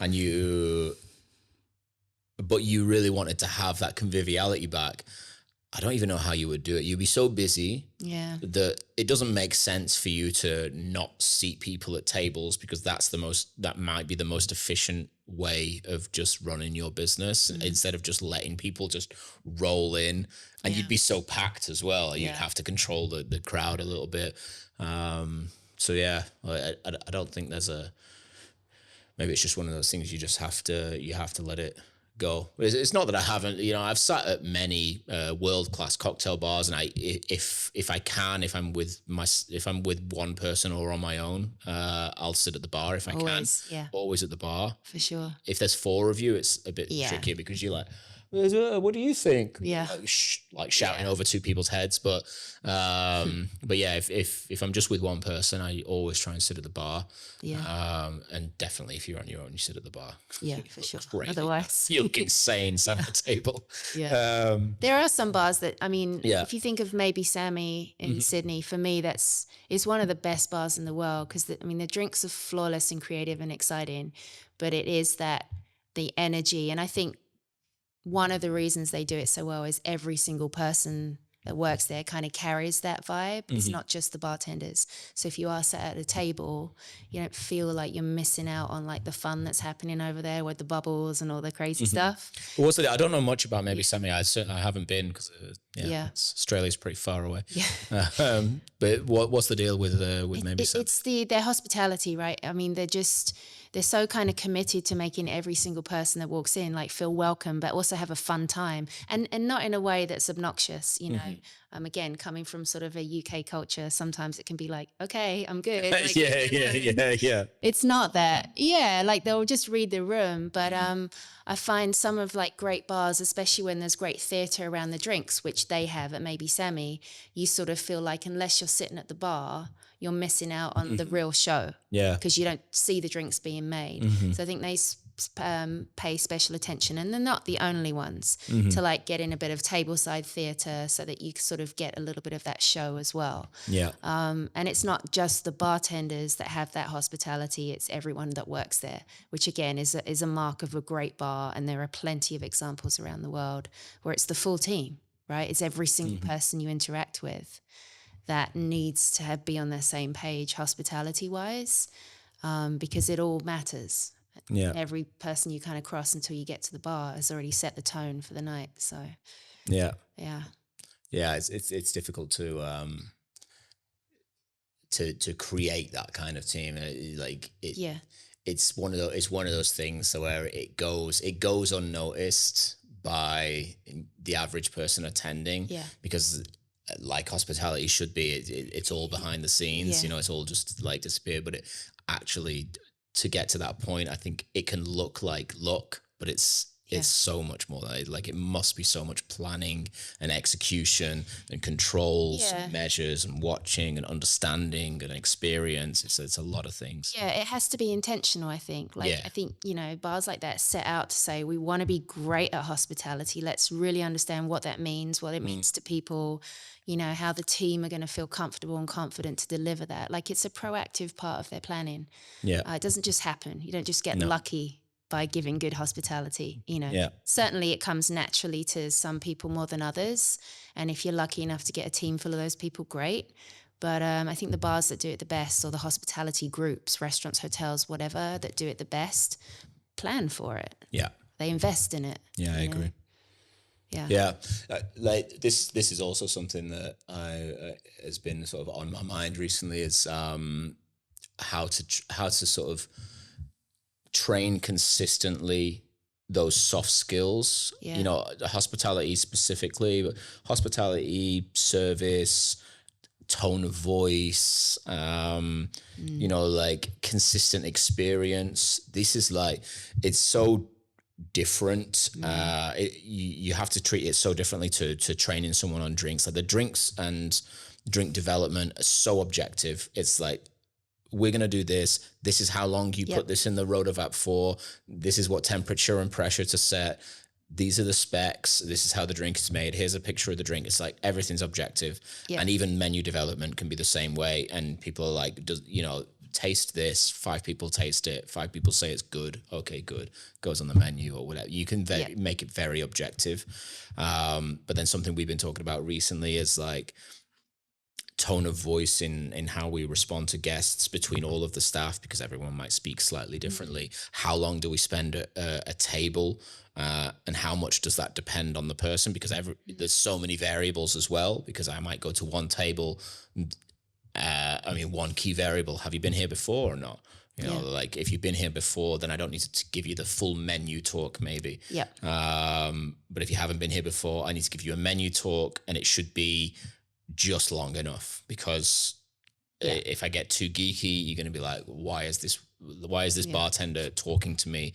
But you really wanted to have that conviviality back. I don't even know how you would do it. You'd be so busy that it doesn't make sense for you to not seat people at tables, because that might be the most efficient way of just running your business instead of just letting people just roll in. And you'd be so packed as well. You'd have to control the crowd a little bit. So yeah, I don't think maybe it's just one of those things you have to let it go. It's not that I haven't, you know, I've sat at many world-class cocktail bars, and if I'm with one person or on my own, I'll sit at the bar if I can. Always at the bar. For sure. If there's four of you, it's a bit trickier, because you're like, what do you think? Yeah. Like shouting over two people's heads. But yeah, if I'm just with one person, I always try and sit at the bar. Yeah. And definitely if you're on your own, you sit at the bar. Yeah, for sure. Crazy. Otherwise you look insane sat at the table. Yeah. There are some bars that, I mean, if you think of maybe Sammy in Sydney, for me, it's one of the best bars in the world, because the drinks are flawless and creative and exciting, but it is the energy. And I think one of the reasons they do it so well is every single person that works there kind of carries that vibe. It's not just the bartenders. So if you are sat at a table, you don't feel like you're missing out on like the fun that's happening over there with the bubbles and all the crazy stuff. Well, I don't know much about maybe Sammy. I haven't been, because Australia's pretty far away. Yeah. But what's the deal with maybe Sammy? It's their hospitality, right? I mean, they're so kind of committed to making every single person that walks in like feel welcome, but also have a fun time, and not in a way that's obnoxious, you know. Again, coming from sort of a UK culture, sometimes it can be like, okay, I'm good. Like, yeah. It's not that. Yeah, like they'll just read the room. But I find some of like great bars, especially when there's great theatre around the drinks, which they have at maybe Sammy, you sort of feel like unless you're sitting at the bar, you're missing out on the real show. Yeah. Because you don't see the drinks being made. So I think they pay special attention, and they're not the only ones, to like get in a bit of tableside theatre so that you sort of get a little bit of that show as well. Yeah. And it's not just the bartenders that have that hospitality, it's everyone that works there, which again is a mark of a great bar. And there are plenty of examples around the world where it's the full team, right? It's every single person you interact with that needs to be on the same page hospitality wise, because it all matters. Yeah. Every person you kind of cross until you get to the bar has already set the tone for the night. So yeah. It's difficult to create that kind of team. It's one of those things where it goes unnoticed by the average person attending. Yeah. Because like hospitality should be, it's all behind the scenes. You know, it's all just like disappear. But actually to get to that point, I think it can look like luck, but it's so much more like it must be so much planning and execution and controls and measures and watching and understanding and experience. It's a lot of things. Yeah, it has to be intentional, I think. I think, bars like that set out to say, we want to be great at hospitality. Let's really understand what that means, what it means to people, how the team are going to feel comfortable and confident to deliver that. Like, it's a proactive part of their planning. Yeah. It doesn't just happen. You don't just get lucky by giving good hospitality. Certainly it comes naturally to some people more than others. And if you're lucky enough to get a team full of those people, great. But I think the bars that do it the best, or the hospitality groups, restaurants, hotels, whatever, that do it the best, plan for it. Yeah. They invest in it. Yeah, I agree. Yeah. Yeah. Like this is also something that has been sort of on my mind recently, is how to sort of train consistently those soft skills, hospitality specifically, but hospitality, service, tone of voice, like consistent experience. This is like, it's so different. You have to treat it so differently to training someone on drinks. Like the drinks and drink development are so objective. It's like, we're going to do this. This is how long you put this in the rotovap for. This is what temperature and pressure to set. These are the specs. This is how the drink is made. Here's a picture of the drink. It's like everything's objective. And even menu development can be the same way. And people are like, taste this. 5 people taste it. 5 people say it's good. Okay, good. Goes on the menu or whatever. You can make it very objective. But then something we've been talking about recently is like tone of voice in how we respond to guests between all of the staff, because everyone might speak slightly differently. How long do we spend at a table, and how much does that depend on the person? Because there's so many variables as well, because I might go to one table. One key variable, have you been here before or not? Like if you've been here before, then I don't need to give you the full menu talk maybe. But if you haven't been here before, I need to give you a menu talk, and it should be just long enough, because if I get too geeky, you're going to be like, why is this bartender talking to me?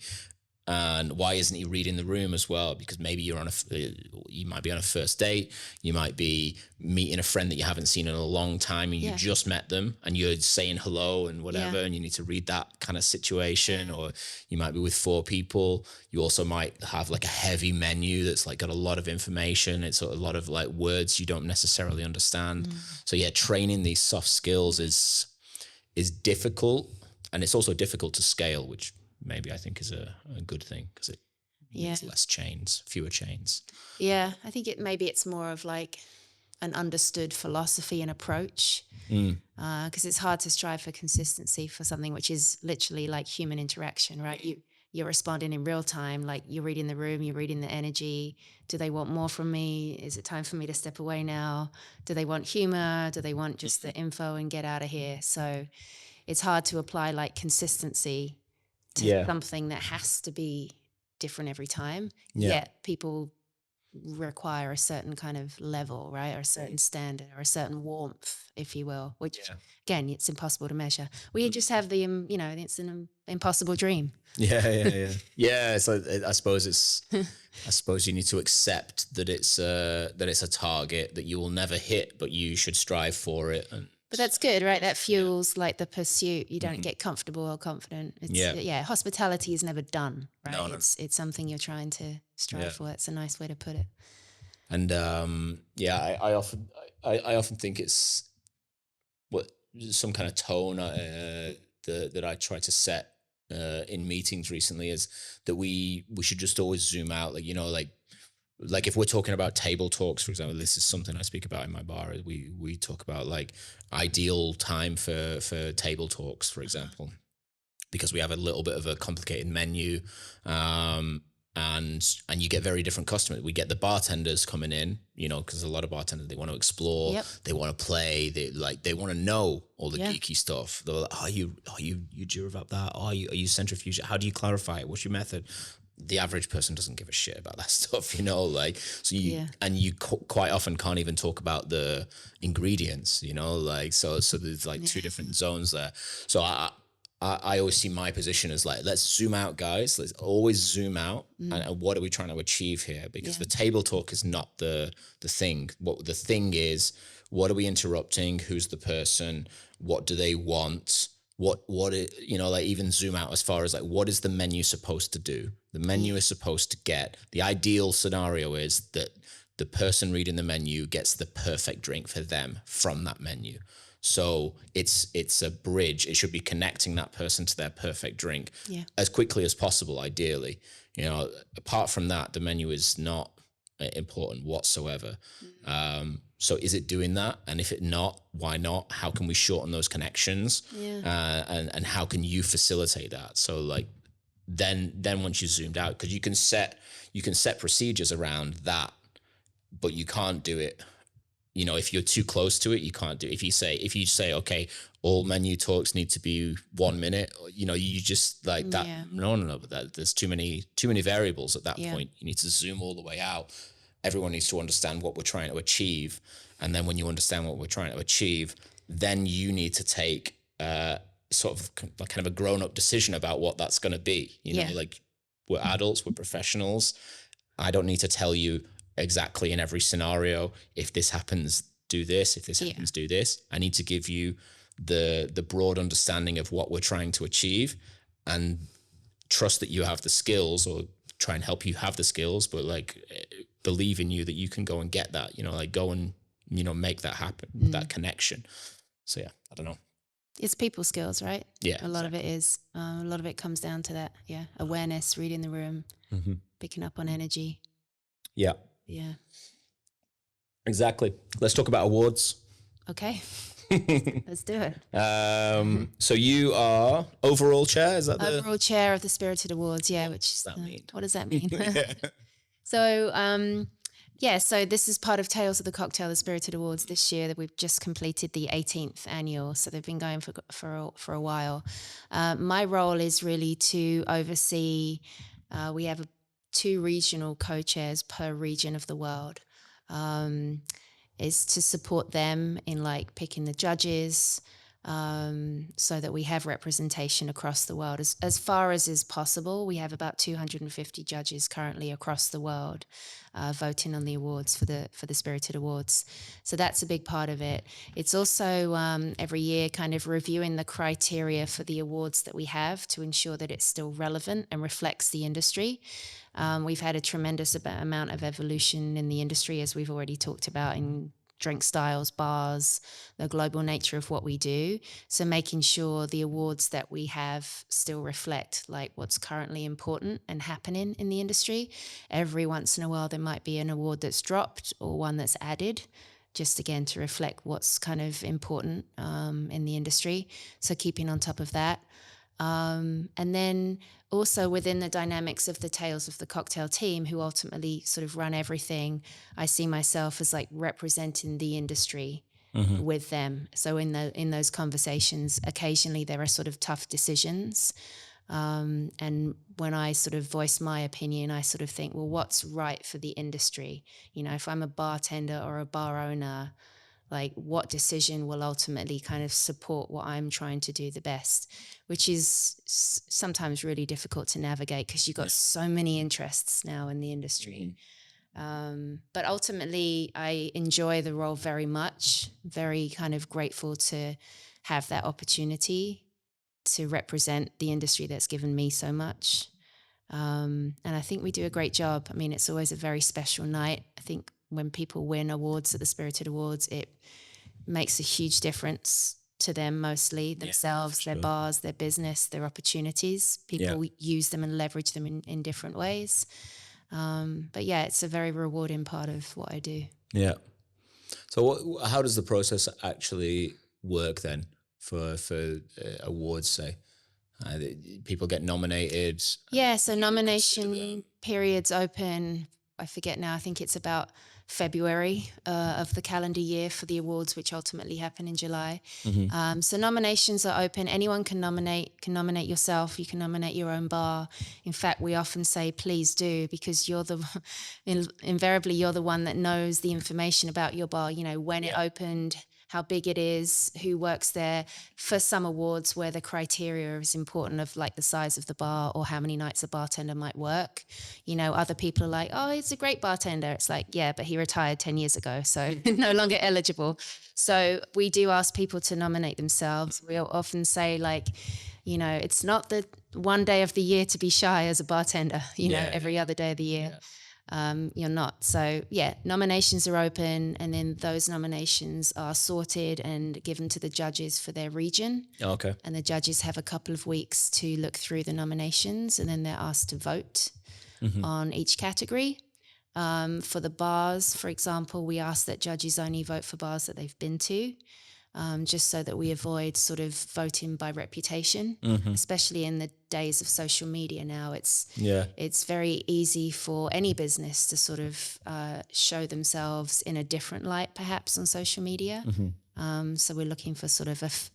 And why isn't he reading the room as well? Because maybe you might be on a first date. You might be meeting a friend that you haven't seen in a long time, and you just met them, and you're saying hello and whatever, and you need to read that kind of situation. Or you might be with 4 people. You also might have like a heavy menu that's like got a lot of information. It's a lot of like words you don't necessarily understand. So training these soft skills is difficult, and it's also difficult to scale, which maybe I think is a good thing, because it needs fewer chains. Yeah, I think it's more of like an understood philosophy and approach, because it's hard to strive for consistency for something which is literally like human interaction, right? You're responding in real time, like you're reading the room, you're reading the energy. Do they want more from me? Is it time for me to step away now? Do they want humor? Do they want just the info and get out of here? So it's hard to apply like consistency to something that has to be different every time. Yet people require a certain kind of level, right? Or a certain standard, or a certain warmth, if you will, which again, it's impossible to measure. We just have it's an impossible dream. Yeah. So I suppose you need to accept that it's a target that you will never hit, but you should strive for it. But that's good, right? That fuels like the pursuit. You don't get comfortable or confident. Hospitality is never done, right? No. It's something you're trying to strive for. That's a nice way to put it. And I often think it's some kind of tone that I try to set in meetings recently is that we should just always zoom out, like if we're talking about table talks, for example, this is something I speak about in my bar. We talk about like ideal time for table talks, for example, because we have a little bit of a complicated menu, and you get very different customers. We get the bartenders coming in, because a lot of bartenders, they want to explore, they want to play, they want to know all the geeky stuff. They're like, are you Duravac that? Are you centrifuge? How do you clarify it? What's your method? The average person doesn't give a shit about that stuff, and you quite often can't even talk about the ingredients, so there's like 2 different zones there. So I always see my position as like, let's zoom out, guys. Let's always zoom out. And what are we trying to achieve here? Because the table talk is not the thing. What the thing is, what are we interrupting? Who's the person? What do they want? Like even zoom out as far as like, what is the menu supposed to do? The menu is supposed to get, the ideal scenario is that the person reading the menu gets the perfect drink for them from that menu. So it's a bridge. It should be connecting that person to their perfect drink as quickly as possible, ideally. Apart from that, the menu is not important whatsoever. So is it doing that? And if it not, why not? How can we shorten those connections? And how can you facilitate that? So like then once you zoomed out, because you can set procedures around that, but you can't do it. If you're too close to it, you can't do it. If you say, okay, all menu talks need to be 1 minute, you just like that. No, but there's too many variables at that point. You need to zoom all the way out. Everyone needs to understand what we're trying to achieve. And then when you understand what we're trying to achieve, then you need to take sort of kind of a grown-up decision about what that's going to be. Like we're adults, we're professionals. I don't need to tell you exactly in every scenario, if this happens, do this. If this happens, do this. I need to give you the broad understanding of what we're trying to achieve, and trust that you have the skills, or try and help you have the skills, but like believe in you that you can go and get that, like go and, make that happen, that connection. So yeah, I don't know. It's people skills, right? Yeah. A lot of it is. A lot of it comes down to that. Yeah. Awareness, reading the room, picking up on energy. Yeah. Yeah. Exactly. Let's talk about awards. Okay. Let's do it. So you are overall chair, is that overall chair of the Spirited Awards? Yeah. What does that mean? So, so this is part of Tales of the Cocktail, the Spirited Awards this year that we've just completed the 18th annual. So they've been going for a while. My role is really to oversee. We have 2 regional co-chairs per region of the world. Is to support them in like picking the judges, so that we have representation across the world as far as is possible. We have about 250 judges currently across the world voting on the awards for the Spirited Awards. So that's a big part of it. It's also every year kind of reviewing the criteria for the awards that we have to ensure that it's still relevant and reflects the industry. We've had a tremendous amount of evolution in the industry, as we've already talked about, in drink styles, bars, the global nature of what we do. So making sure the awards that we have still reflect like what's currently important and happening in the industry. Every once in a while, there might be an award that's dropped or one that's added, just again to reflect what's kind of important in the industry. So keeping on top of that. And then also within the dynamics of the Tales of the Cocktail team, who ultimately sort of run everything, I see myself as like representing the industry with them. So in those conversations, occasionally there are sort of tough decisions. And when I sort of voice my opinion, I sort of think, well, what's right for the industry? If I'm a bartender or a bar owner, like what decision will ultimately kind of support what I'm trying to do the best, which is sometimes really difficult to navigate because you've got so many interests now in the industry. But ultimately, I enjoy the role very much, very kind of grateful to have that opportunity to represent the industry that's given me so much. And I think we do a great job. I mean, it's always a very special night. I think when people win awards at the Spirited Awards, it makes a huge difference to them, mostly themselves, their bars, their business, their opportunities. People use them and leverage them in different ways. But yeah, it's a very rewarding part of what I do. Yeah. So how does the process actually work then for awards, say? People get nominated? Yeah, so nomination periods open, I forget now, I think it's about February of the calendar year for the awards, which ultimately happen in July. So nominations are open. Anyone can nominate yourself. You can nominate your own bar. In fact, we often say, please do, because invariably you're the one that knows the information about your bar, when it opened, how big it is, who works there. For some awards where the criteria is important of like the size of the bar or how many nights a bartender might work, you know, other people are like, oh, he's a great bartender. It's like, yeah, but he retired 10 years ago, so no longer eligible. So we do ask people to nominate themselves. We'll often say like, you know, it's not the one day of the year to be shy as a bartender, you know, every other day of the year. You're not. So yeah, nominations are open, and then those nominations are sorted and given to the judges for their region. Okay. And the judges have a couple of weeks to look through the nominations, and then they're asked to vote on each category. For the bars, for example, we ask that judges only vote for bars that they've been to. Just so that we avoid sort of voting by reputation, especially in the days of social media now. It's very easy for any business to sort of show themselves in a different light, perhaps on social media. So we're looking for sort of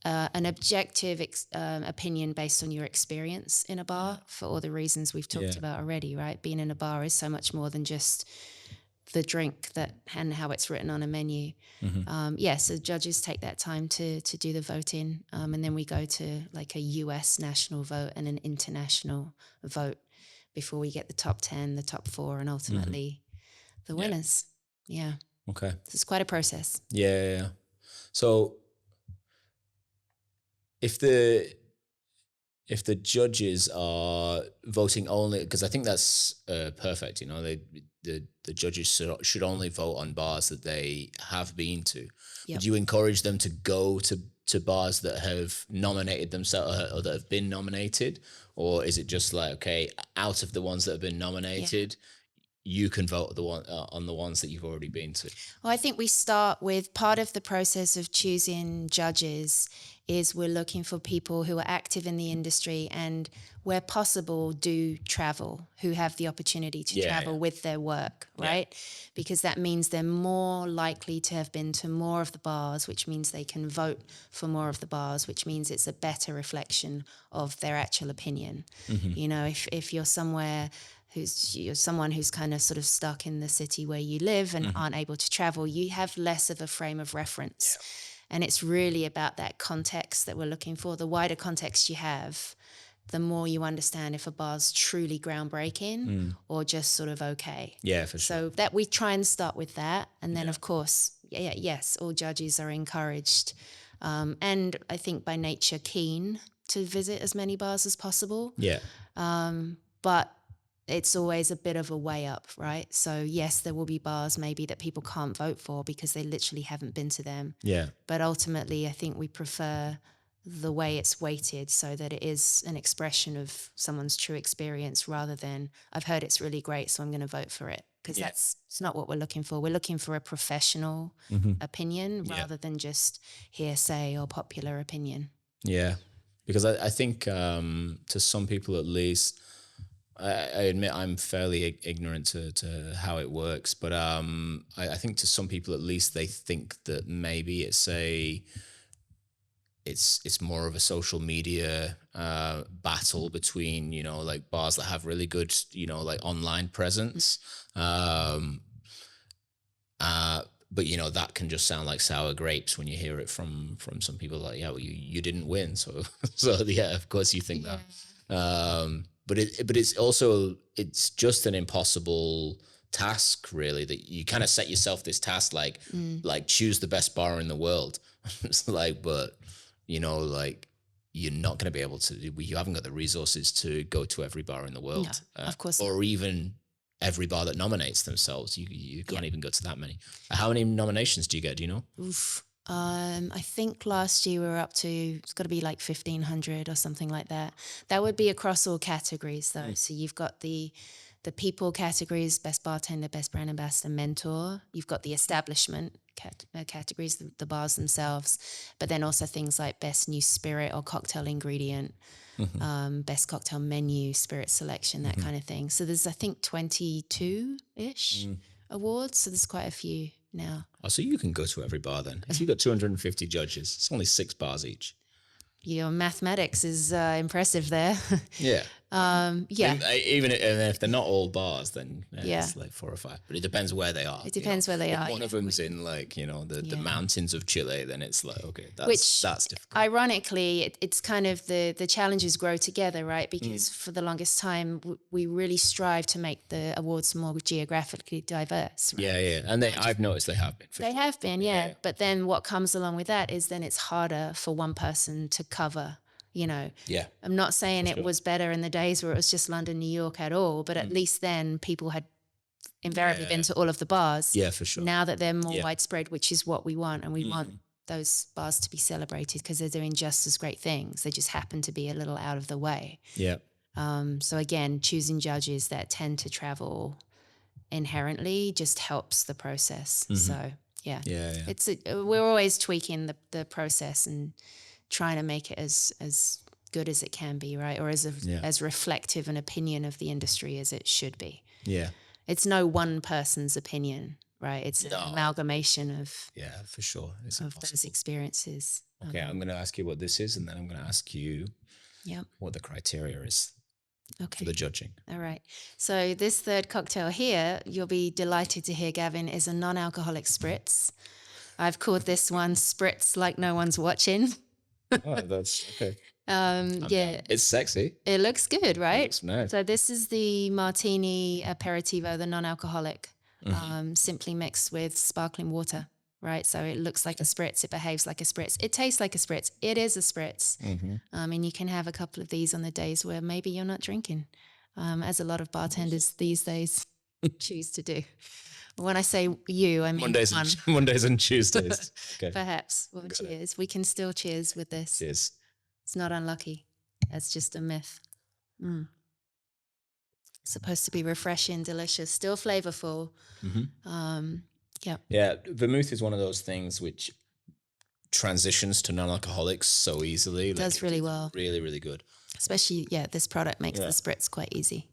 an objective opinion based on your experience in a bar for all the reasons we've talked about already, right? Being in a bar is so much more than just the drink and how it's written on a menu. So judges take that time to do the voting, and then we go to like a US national vote and an international vote before we get the top 10, the top 4, and ultimately the winners. Okay. So it's quite a process. So if the judges are voting only, because I think that's perfect, you know, the judges should only vote on bars that they have been to. Would you encourage them to go to bars that have nominated themselves or that have been nominated? Or is it just like, okay, out of the ones that have been nominated, you can vote on the ones that you've already been to? Well, I think we start with part of the process of choosing judges is we're looking for people who are active in the industry and where possible do travel, who have the opportunity to travel with their work, right? Because that means they're more likely to have been to more of the bars, which means they can vote for more of the bars, which means it's a better reflection of their actual opinion. You know, if you're somewhere you're someone who's kind of sort of stuck in the city where you live and aren't able to travel, you have less of a frame of reference. And it's really about that context that we're looking for. The wider context you have, the more you understand if a bar's truly groundbreaking or just sort of okay. Yeah, for sure. So that we try and start with that. And then, of course, yes, all judges are encouraged. And I think by nature keen to visit as many bars as possible. But it's always a bit of a way up, right? So yes, there will be bars maybe that people can't vote for because they literally haven't been to them. But ultimately, I think we prefer the way it's weighted so that it is an expression of someone's true experience rather than I've heard it's really great, so I'm going to vote for it. Because it's not what we're looking for. We're looking for a professional opinion rather than just hearsay or popular opinion. Yeah, because I think to some people at least, I admit I'm fairly ignorant to how it works, but I think to some people at least they think that maybe it's more of a social media battle between, you know, like bars that have really good, you know, like online presence. But, you know, that can just sound like sour grapes when you hear it from some people like, well, you didn't win. So yeah, of course you think that. But it's also, it's just an impossible task really, that you kind of set yourself this task, like choose the best bar in the world. It's like, but you know, like you're not going to be able to, you haven't got the resources to go to every bar in the world. No, of course. Or even every bar that nominates themselves. You can't even go to that many. How many nominations do you get? Do you know? Oof. I think last year we were up to, it's got to be like 1,500 or something like that. That would be across all categories though. So you've got the people categories, best bartender, best brand ambassador, mentor. You've got the establishment categories, the bars themselves, but then also things like best new spirit or cocktail ingredient, best cocktail menu, spirit selection, that kind of thing. So there's, I think, 22-ish awards. So there's quite a few now. Oh, so you can go to every bar then. If you've got 250 judges, it's only 6 bars each. Your mathematics is impressive there. Yeah. Yeah. Even if they're not all bars, then it's like 4 or 5. But it depends where they are. It depends where they if are. One of them's in like, the mountains of Chile, then it's like, okay, that's difficult. Ironically, it's kind of the challenges grow together, right? Because for the longest time, we really strive to make the awards more geographically diverse. Right? Yeah. And I've noticed they have been. They have been, yeah. But then what comes along with that is then it's harder for one person to cover. Yeah. I'm not saying it was better in the days where it was just London, New York at all, but at least then people had invariably been to all of the bars. Yeah, for sure. Now that they're more widespread, which is what we want, and we want those bars to be celebrated because they're doing just as great things. They just happen to be a little out of the way. Yeah. So again, choosing judges that tend to travel inherently just helps the process. So yeah. We're always tweaking the process and trying to make it as good as it can be, right? Or as reflective an opinion of the industry as it should be. Yeah. It's no one person's opinion, right? It's an amalgamation of for sure. Of those experiences. Okay, I'm going to ask you what this is, and then I'm going to ask you what the criteria is for the judging. All right. So this third cocktail here, you'll be delighted to hear, Gavin, is a non-alcoholic Spritz. I've called this one Spritz like no one's watching. Oh, that's okay. It's sexy. It looks good, right? It looks nice. So this is the Martini Aperitivo, the non-alcoholic, simply mixed with sparkling water, right? So it looks like a Spritz. It behaves like a Spritz. It tastes like a Spritz. It is a Spritz. And you can have a couple of these on the days where maybe you're not drinking, as a lot of bartenders these days choose to do. When I say you, I mean Mondays and Tuesdays. Okay. Perhaps. Well, cheers. We can still cheers with this. Cheers. It's not unlucky. That's just a myth. It's supposed to be refreshing, delicious, still flavorful. Yeah, vermouth is one of those things which transitions to non-alcoholics so easily. It does really well. Really, really good. Especially, this product makes the Spritz quite easy.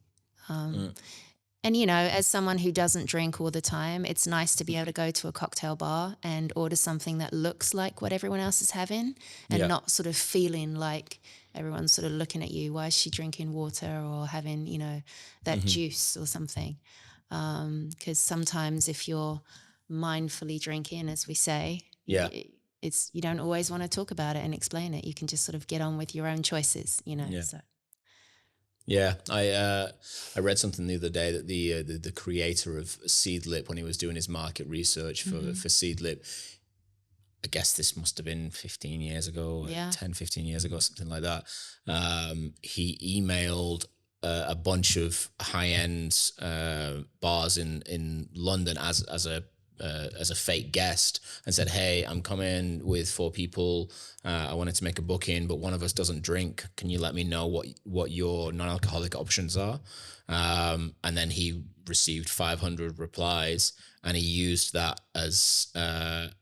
And, as someone who doesn't drink all the time, it's nice to be able to go to a cocktail bar and order something that looks like what everyone else is having and not sort of feeling like everyone's sort of looking at you. Why is she drinking water or having, that juice or something? Because sometimes if you're mindfully drinking, as we say, you don't always want to talk about it and explain it. You can just sort of get on with your own choices, so. Yeah, I read something the other day that the creator of Seedlip, when he was doing his market research for Seedlip, I guess this must have been 15 years ago, 10, 15 years ago, something like that. He emailed a bunch of high-end bars in London as a fake guest and said, hey, I'm coming with 4 people. I wanted to make a booking, but one of us doesn't drink. Can you let me know what your non-alcoholic options are? And then he received 500 replies, and he used that as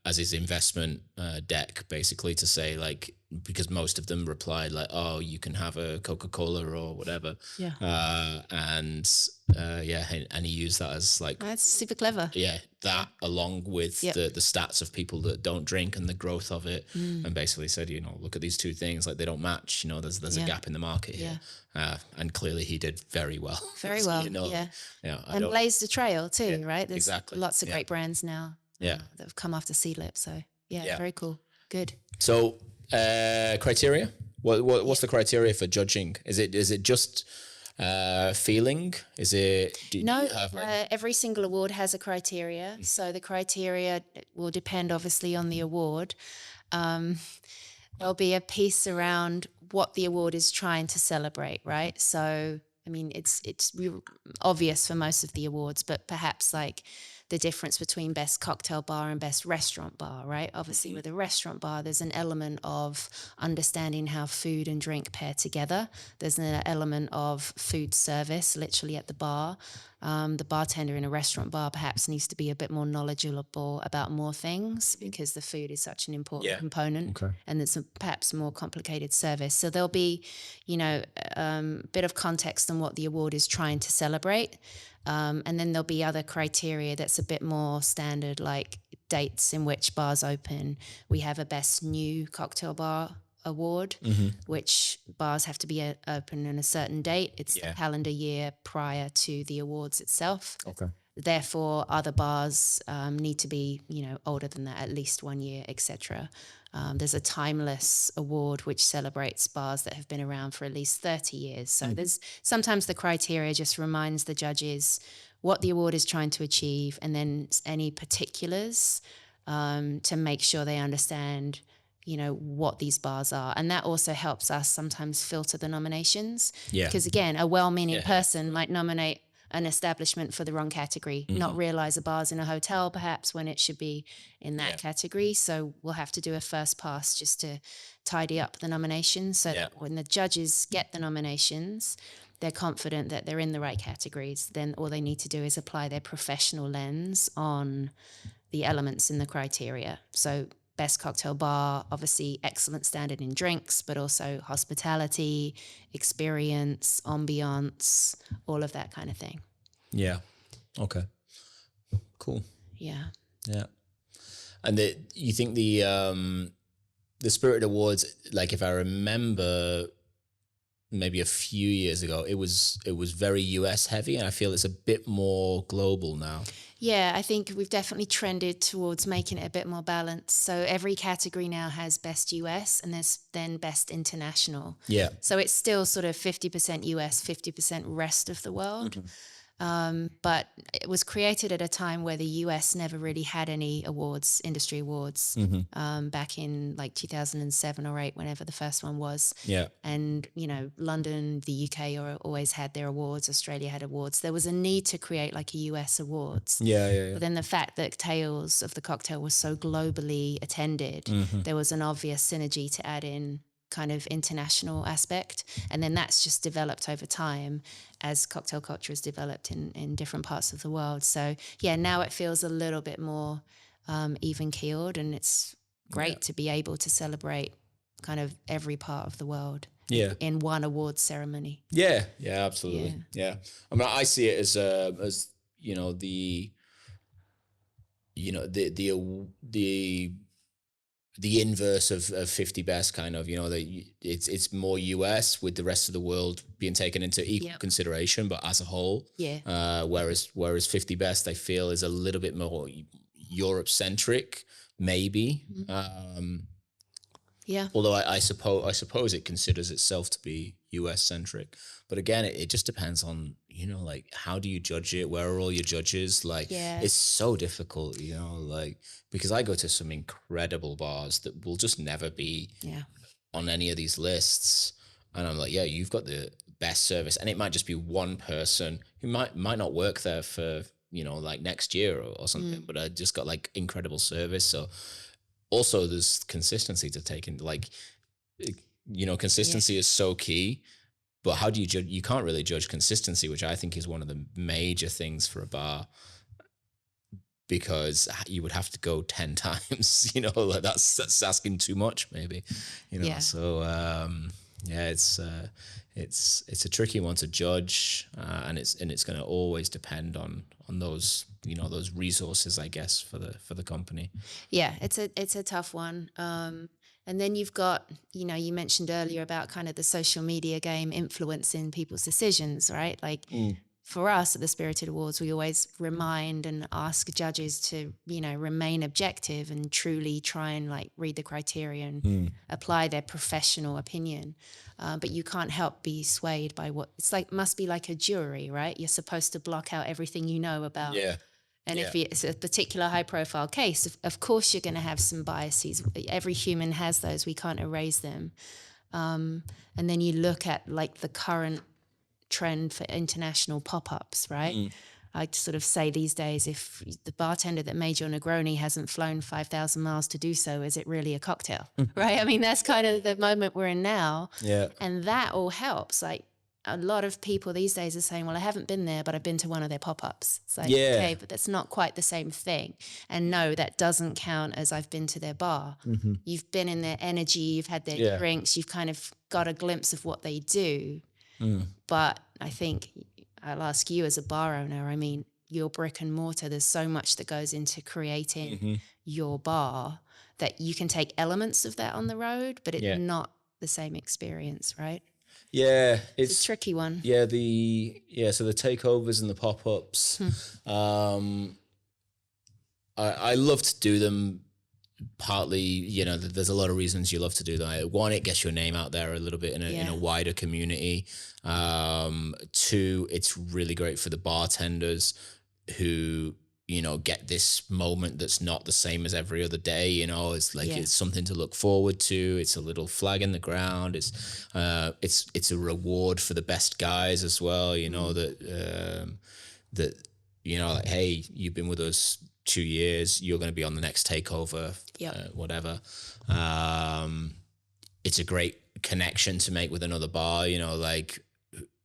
his investment deck, basically, to say, like, because most of them replied like, oh, you can have a Coca-Cola or whatever. And he used that as like, that's super clever. That along with the stats of people that don't drink and the growth of it, and basically said, look at these two things, like they don't match, there's a gap in the market here. And clearly he did very well. Very well. And blazed a trail too, right? There's lots of great brands now that have come after Seedlip. So very cool. Good. So criteria, what's the criteria for judging? Is it just feeling? Is it? Every single award has a criteria. So the criteria will depend obviously on the award. There'll be a piece around what the award is trying to celebrate, right? So, I mean, it's obvious for most of the awards, but perhaps like the difference between best cocktail bar and best restaurant bar, right? Obviously with a restaurant bar, there's an element of understanding how food and drink pair together. There's an element of food service, literally at the bar. The bartender in a restaurant bar perhaps needs to be a bit more knowledgeable about more things because the food is such an important component, and it's perhaps more complicated service. So there'll be, a bit of context on what the award is trying to celebrate. And then there'll be other criteria that's a bit more standard, like dates in which bars open. We have a best new cocktail bar award, which bars have to be open on a certain date. It's the calendar year prior to the awards itself. Okay. Therefore, other bars need to be, older than that, at least 1 year, etc. There's a timeless award which celebrates bars that have been around for at least 30 years. So there's sometimes the criteria just reminds the judges what the award is trying to achieve, and then any particulars to make sure they understand, what these bars are. And that also helps us sometimes filter the nominations. Yeah. Because again, a well-meaning person might nominate an establishment for the wrong category, not realize a bar's in a hotel perhaps when it should be in that category. So we'll have to do a first pass just to tidy up the nominations so that when the judges get the nominations, they're confident that they're in the right categories. Then all they need to do is apply their professional lens on the elements in the criteria. So best cocktail bar, obviously excellent standard in drinks, but also hospitality, experience, ambiance, all of that kind of thing. Yeah. Okay. Cool. Yeah. Yeah. And you think the Spirit Awards, like if I remember maybe a few years ago, it was very US heavy, and I feel it's a bit more global now. Yeah, I think we've definitely trended towards making it a bit more balanced. So every category now has best US and there's then best international. Yeah. So it's still sort of 50% US, 50% rest of the world. But it was created at a time where the US never really had any awards, industry awards, back in like 2007 or 8, whenever the first one was. Yeah. And, London, the UK always had their awards. Australia had awards. There was a need to create like a US awards. Yeah. But then the fact that Tales of the Cocktail was so globally attended, there was an obvious synergy to add in kind of international aspect. And then that's just developed over time as cocktail culture has developed in different parts of the world. So yeah, now it feels a little bit more even keeled, and it's great to be able to celebrate kind of every part of the world in one awards ceremony. Yeah, absolutely. Yeah. I mean, I see it as the inverse of 50 best kind of, it's more US with the rest of the world being taken into equal consideration, but as a whole. Yeah. Whereas 50 best, I feel, is a little bit more Europe centric, maybe. Although I suppose it considers itself to be US centric. But again, it just depends on, like, how do you judge it? Where are all your judges? Like, it's so difficult, because I go to some incredible bars that will just never be on any of these lists. And I'm like, you've got the best service. And it might just be one person who might not work there for, like next year or something, but I just got like incredible service. So also there's consistency to take in, like, consistency is so key. But how do you judge? You can't really judge consistency, which I think is one of the major things for a bar, because you would have to go 10 times, like that's asking too much, maybe, So, it's a tricky one to judge, and it's going to always depend on those, those resources, I guess, for the company. Yeah, it's a tough one. And then you've got, you mentioned earlier about kind of the social media game influencing people's decisions, right? Like for us at the Spirited Awards, we always remind and ask judges to, remain objective and truly try and like read the criteria and apply their professional opinion. But you can't help be swayed by must be like a jury, right? You're supposed to block out everything you know about. Yeah. And if it's a particular high-profile case, of course you're going to have some biases. Every human has those. We can't erase them. And then you look at like the current trend for international pop-ups, right? I sort of say these days, if the bartender that made your Negroni hasn't flown 5,000 miles to do so, is it really a cocktail, right? I mean, that's kind of the moment we're in now. Yeah. And that all helps. Like, a lot of people these days are saying, well, I haven't been there, but I've been to one of their pop-ups. It's like, okay, but that's not quite the same thing. And no, that doesn't count as I've been to their bar. You've been in their energy, you've had their drinks, you've kind of got a glimpse of what they do. But I think I'll ask you as a bar owner, I mean, your brick and mortar, there's so much that goes into creating your bar that you can take elements of that on the road, but it's not the same experience, right? Yeah, it's a tricky one. Yeah, so the takeovers and the pop-ups, I love to do them. Partly, you know, there's a lot of reasons you love to do that. One, it gets your name out there a little bit in a wider community. Two, it's really great for the bartenders who, you know, get this moment that's not the same as every other day. You know, it's like it's something to look forward to. It's a little flag in the ground. It's a reward for the best guys as well. You know that you know, like, hey, you've been with us 2 years, you're going to be on the next takeover, whatever. It's a great connection to make with another bar, you know, like,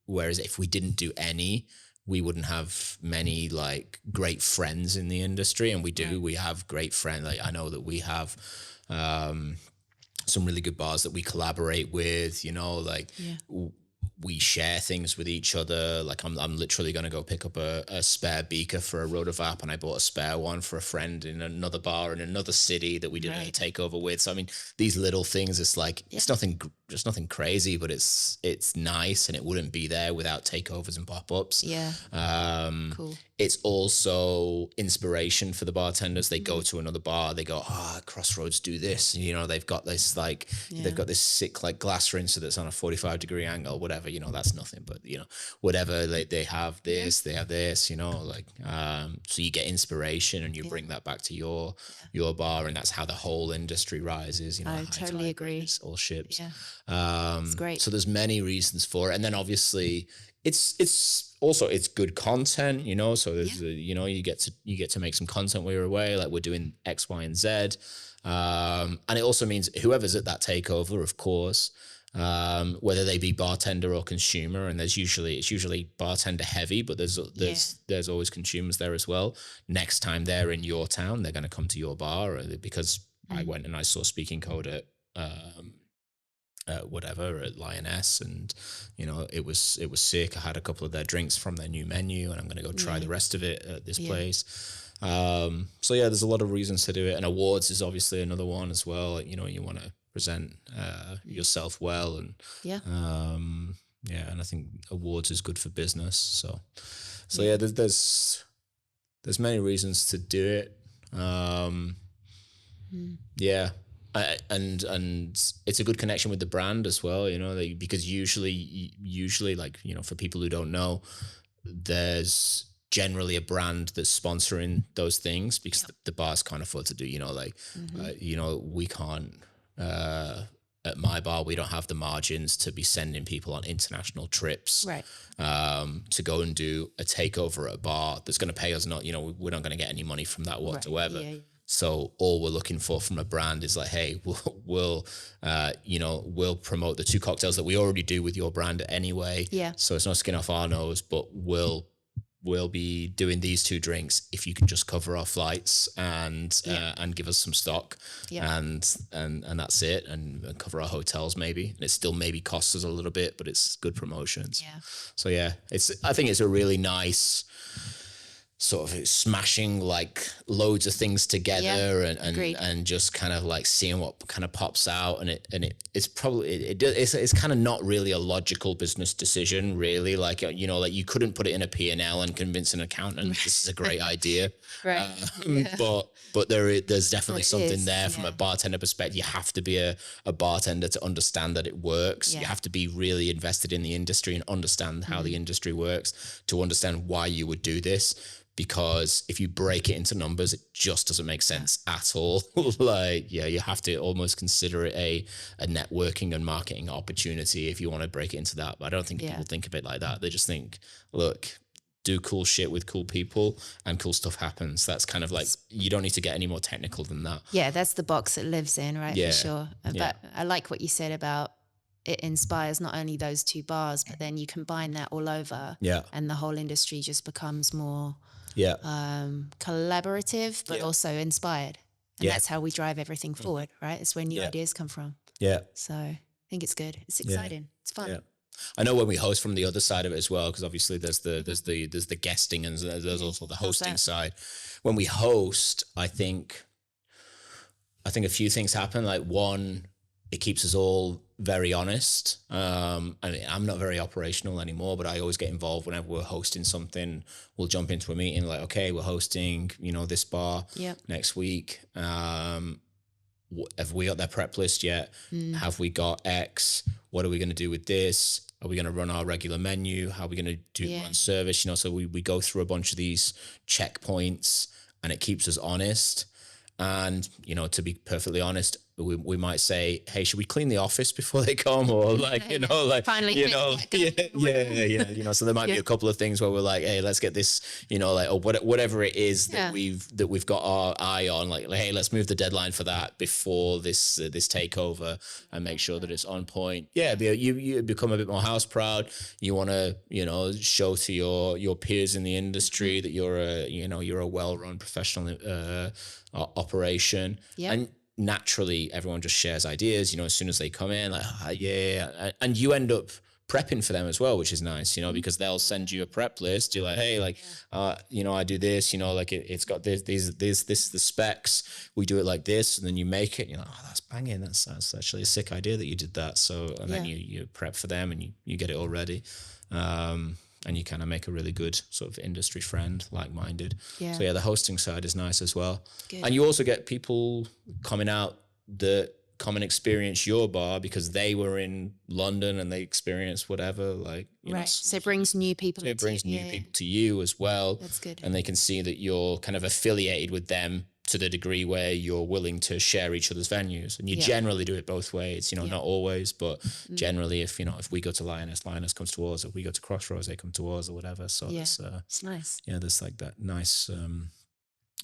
whereas if we didn't do any, we wouldn't have many like great friends in the industry. And we have great friends. Like, I know that we have some really good bars that we collaborate with, you know, like we share things with each other. Like I'm literally going to go pick up a spare beaker for a Rotavap, and I bought a spare one for a friend in another bar in another city that we did a takeover with. So I mean, these little things, it's like it's nothing crazy, but it's nice, and it wouldn't be there without takeovers and pop-ups. Cool. It's also inspiration for the bartenders. They go to another bar, they go, Crossroads do this. You know, they've got this like they've got this sick like glass rinser that's on a 45-degree angle, whatever, you know, that's nothing, but you know, whatever, like they have this, they have this, you know, like so you get inspiration and you bring that back to your bar, and that's how the whole industry rises, you know. I totally agree. All ships. It's great. So there's many reasons for it. And then obviously it's also good content, you know, so there's you know, you get to make some content while you're away, like we're doing X, Y, and Z. And it also means whoever's at that takeover, of course, whether they be bartender or consumer, and it's usually bartender heavy, but there's always consumers there as well. Next time they're in your town, they're going to come to your bar, because I went and I saw Speaking Code at at Lioness, and you know, it was sick. I had a couple of their drinks from their new menu, and I'm going to go try the rest of it at this place. So there's a lot of reasons to do it, and awards is obviously another one as well. You know, you want to present yourself well, and and I think awards is good for business. So there's many reasons to do it. And it's a good connection with the brand as well, you know, because usually, like, you know, for people who don't know, there's generally a brand that's sponsoring those things, because the bars can't afford to do, you know, like, you know, we can't, at my bar, we don't have the margins to be sending people on international trips, to go and do a takeover at a bar that's going to pay us not, you know, we're not going to get any money from that whatsoever. So all we're looking for from a brand is like, hey, we'll promote the 2 cocktails that we already do with your brand anyway. So it's no skin off our nose, but we'll be doing these 2 drinks if you can just cover our flights and give us some stock, and that's it, and cover our hotels maybe. And it still maybe costs us a little bit, but it's good promotions. So I think it's a really nice sort of smashing like loads of things together, and just kind of like seeing what kind of pops out, and it's probably it's kind of not really a logical business decision, really, like, you know, like you couldn't put it in a P&L and convince an accountant this is a great idea, but there's definitely something there from a bartender perspective. You have to be a bartender to understand that it works. You have to be really invested in the industry and understand how the industry works to understand why you would do this. Because if you break it into numbers, it just doesn't make sense at all. Like, you have to almost consider it a networking and marketing opportunity if you want to break it into that. But I don't think people think of it like that. They just think, look, do cool shit with cool people and cool stuff happens. That's kind of like, you don't need to get any more technical than that. Yeah, that's the box it lives in, right? For sure. But I like what you said about it inspires not only those 2 bars, but then you combine that all over. And the whole industry just becomes more collaborative, but also inspired. And that's how we drive everything forward, right? It's where new ideas come from. So I think it's good. It's exciting. It's fun. I know when we host from the other side of it as well, because obviously there's the guesting and there's also the hosting side. When we host, I think a few things happen. Like one, it keeps us all very honest. I mean, I'm not very operational anymore, but I always get involved whenever we're hosting something. We'll jump into a meeting like, okay, we're hosting, this bar next week. Have we got their prep list yet? Have we got X? What are we going to do with this? Are we going to run our regular menu? How are we going to do run service? So we go through a bunch of these checkpoints, and it keeps us honest. And, to be perfectly honest, we might say, hey, should we clean the office before they come? Or finally, so there might be a couple of things where we're like, hey, let's get this, or whatever it is that we've got our eye on, like, hey, let's move the deadline for that before this takeover and make sure that it's on point. Yeah. You become a bit more house proud. You want to, show to your peers in the industry that you're a well-run professional operation. And naturally everyone just shares ideas, as soon as they come in, like, and you end up prepping for them as well, which is nice, because they'll send you a prep list. You're like, hey, like, I do this, like it's got this is the specs. We do it like this, and then you make it. And you're like, oh, that's banging. That's actually a sick idea that you did that. So, and then you prep for them, and you get it all ready. And you kind of make a really good sort of industry friend, like-minded. Yeah. So the hosting side is nice as well. Good. And you also get people coming out that come and experience your bar because they were in London and they experienced whatever, like, right. So it brings new people. So it brings new people to you as well. That's good. And they can see that you're kind of affiliated with them to the degree where you're willing to share each other's venues. And you generally do it both ways, not always, but generally if we go to Lioness comes to us. If we go to Crossroads, they come to us or whatever. So it's nice. Yeah, there's like that nice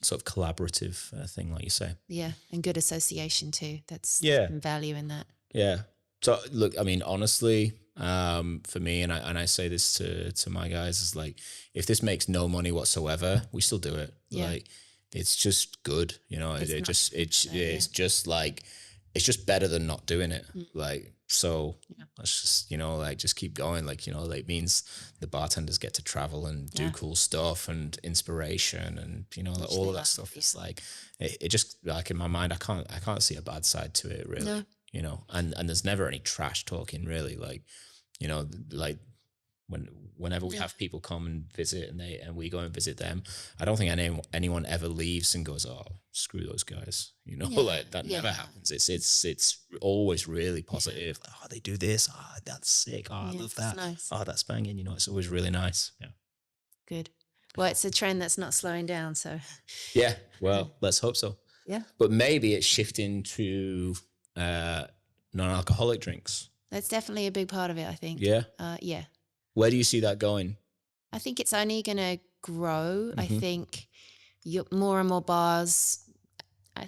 sort of collaborative thing, like you say. Yeah, and good association too. That's value in that. Yeah. So look, I mean, honestly, for me, and I say this to my guys, is like, if this makes no money whatsoever, we still do it. Yeah. Like, it's just good, it's just better than not doing it. Like, so let's just, just keep going. Like, it means the bartenders get to travel and do cool stuff and inspiration and, all of that stuff. It's like, it just, like, in my mind, I can't see a bad side to it, really. No. And there's never any trash talking, really. Like, like, whenever we have people come and visit and we go and visit them, I don't think anyone ever leaves and goes, oh, screw those guys. Like, that never happens. It's always really positive. Like, oh, they do this. Oh, that's sick. Oh, I love that. Nice. Oh, that's banging. It's always really nice. Yeah. Good. Well, it's a trend that's not slowing down. So. Yeah. Well, let's hope so. Yeah. But maybe it's shifting to non-alcoholic drinks. That's definitely a big part of it, I think. Yeah. Yeah. Where do you see that going? I think it's only going to grow. I think more and more bars,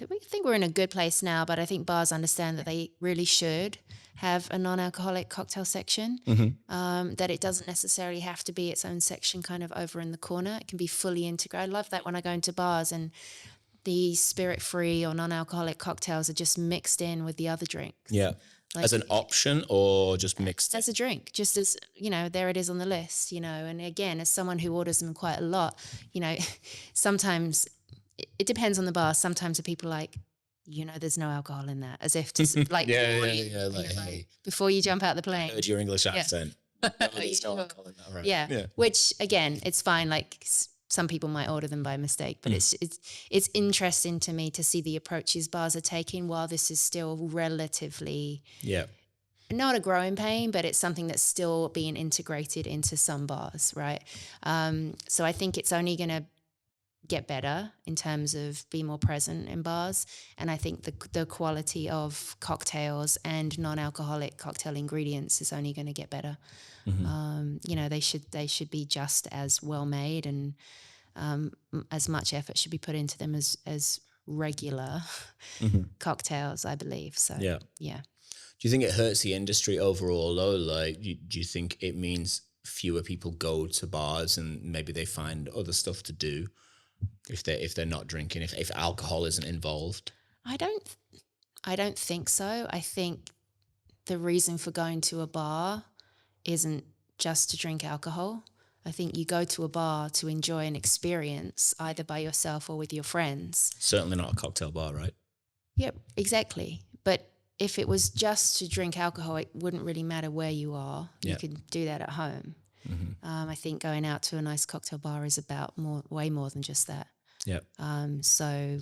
we think we're in a good place now, but I think bars understand that they really should have a non-alcoholic cocktail section, that it doesn't necessarily have to be its own section kind of over in the corner. It can be fully integrated. I love that when I go into bars and the spirit-free or non-alcoholic cocktails are just mixed in with the other drinks. Yeah. Like, as an option or just mixed? As a drink, just as, there it is on the list, and again, as someone who orders them quite a lot, sometimes it depends on the bar. Sometimes the people like, there's no alcohol in that, as if to like, hey, before you jump out the plane. Heard your English accent. No, there's no alcohol in that, right? Yeah. Which again, it's fine. Like, some people might order them by mistake, but it's interesting to me to see the approaches bars are taking while this is still relatively not a growing pain, but it's something that's still being integrated into some bars, right? So I think it's only going to get better in terms of be more present in bars, and I think the quality of cocktails and non-alcoholic cocktail ingredients is only going to get better. They should be just as well made, and as much effort should be put into them as regular cocktails, I believe. So yeah. Do you think it hurts the industry overall though? Like, do you think it means fewer people go to bars and maybe they find other stuff to do if they're not drinking, if alcohol isn't involved? I don't think so. I think the reason for going to a bar isn't just to drink alcohol. I think you go to a bar to enjoy an experience, either by yourself or with your friends. Certainly not a cocktail bar, right? Yep, exactly. But if it was just to drink alcohol, it wouldn't really matter where you are. You could do that at home. I think going out to a nice cocktail bar is about way more than just that. Yep. So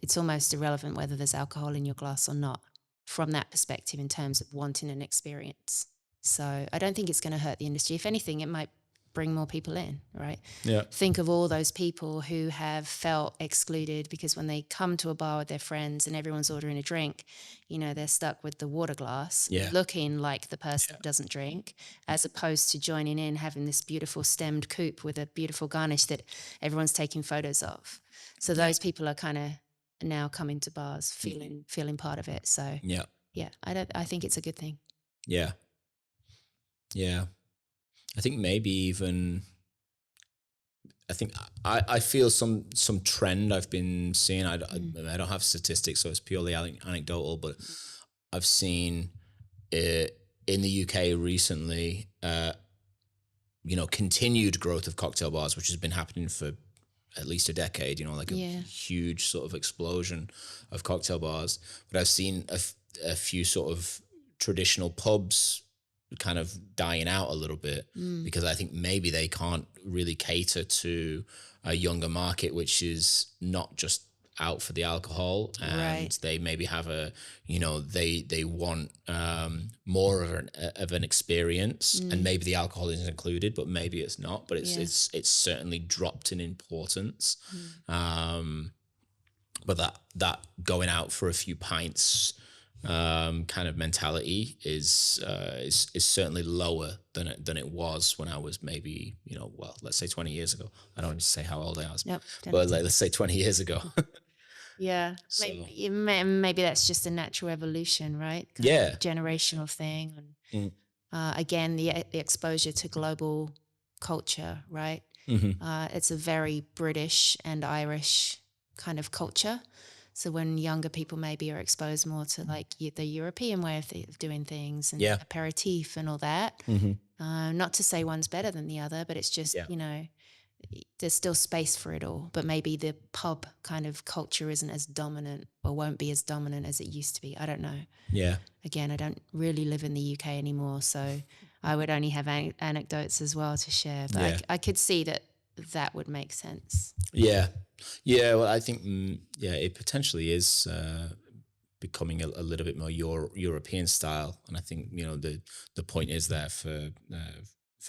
it's almost irrelevant whether there's alcohol in your glass or not from that perspective in terms of wanting an experience. So I don't think it's going to hurt the industry. If anything, it might bring more people in, right? Yeah. Think of all those people who have felt excluded because when they come to a bar with their friends and everyone's ordering a drink, you know, they're stuck with the water glass looking like the person that doesn't drink, as opposed to joining in, having this beautiful stemmed coupe with a beautiful garnish that everyone's taking photos of. So those people are kind of now coming to bars feeling part of it. So I think it's a good thing. Yeah. I think maybe even, I feel some trend I've been seeing. I don't have statistics, so it's purely anecdotal, but I've seen in the UK recently, continued growth of cocktail bars, which has been happening for at least a decade, like a huge sort of explosion of cocktail bars. But I've seen a few sort of traditional pubs kind of dying out a little bit because I think maybe they can't really cater to a younger market, which is not just out for the alcohol, and they maybe have they want more of an experience, and maybe the alcohol is included, but maybe it's not. But it's certainly dropped in importance. But that going out for a few pints kind of mentality is certainly lower than it was when I was maybe, let's say 20 years ago. I don't want to say how old I was, but let's say 20 years ago. So. Maybe that's just a natural evolution, right? Kind of generational thing. And again, the exposure to global culture, right? It's a very British and Irish kind of culture. So when younger people maybe are exposed more to like the European way of doing things and aperitif and all that, not to say one's better than the other, but it's just, there's still space for it all. But maybe the pub kind of culture isn't as dominant or won't be as dominant as it used to be. I don't know. Yeah. Again, I don't really live in the UK anymore, so I would only have anecdotes as well to share. But I could see that would make sense. Yeah. Yeah, well, I think, it potentially is becoming a little bit more European style. And I think, the point is there for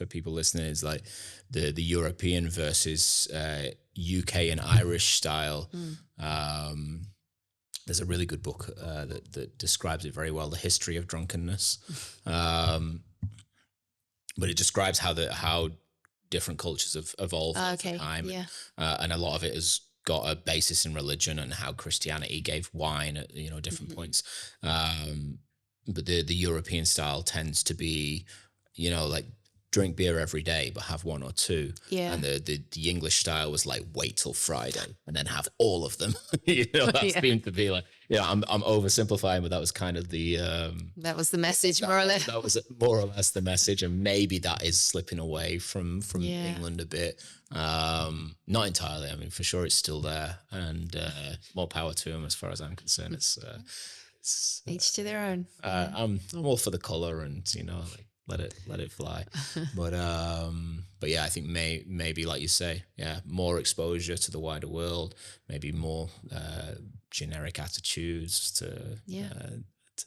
people listening is like the European versus UK and Irish style. There's a really good book that describes it very well, The History of Drunkenness. But it describes how different cultures have evolved over time. And a lot of it has got a basis in religion and how Christianity gave wine at different points. But the European style tends to be, like drink beer every day but have one or two. And the English style was like wait till Friday and then have all of them. That seemed to be like, I'm oversimplifying, but that was kind of the that was the message, more or less. That was more or less the message, and maybe that is slipping away from England a bit. Not entirely. I mean, for sure, it's still there, and more power to them as far as I'm concerned. It's each to their own. I'm all for the color, and let it fly. But yeah, I think maybe like you say, more exposure to the wider world, maybe more generic attitudes to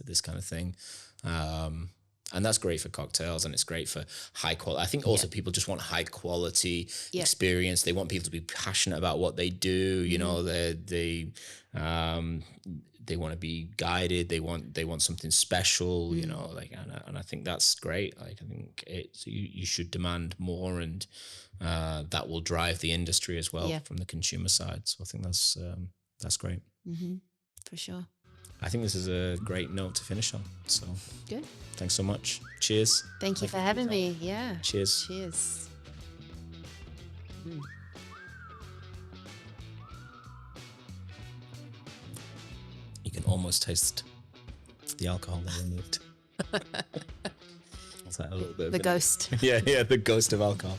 this kind of thing. And that's great for cocktails, and it's great for high quality. I think also people just want high quality experience. They want people to be passionate about what they do. They want to be guided. They want something special. And I think that's great. Like I think you should demand more, and that will drive the industry as well from the consumer side. So I think that's great. For sure. I think this is a great note to finish on. So good. Thanks so much. Cheers. Thank you for having me. Yeah. Cheers. Cheers. You can almost taste the alcohol that removed. It's like a little bit of The ghost. Yeah, the ghost of alcohol.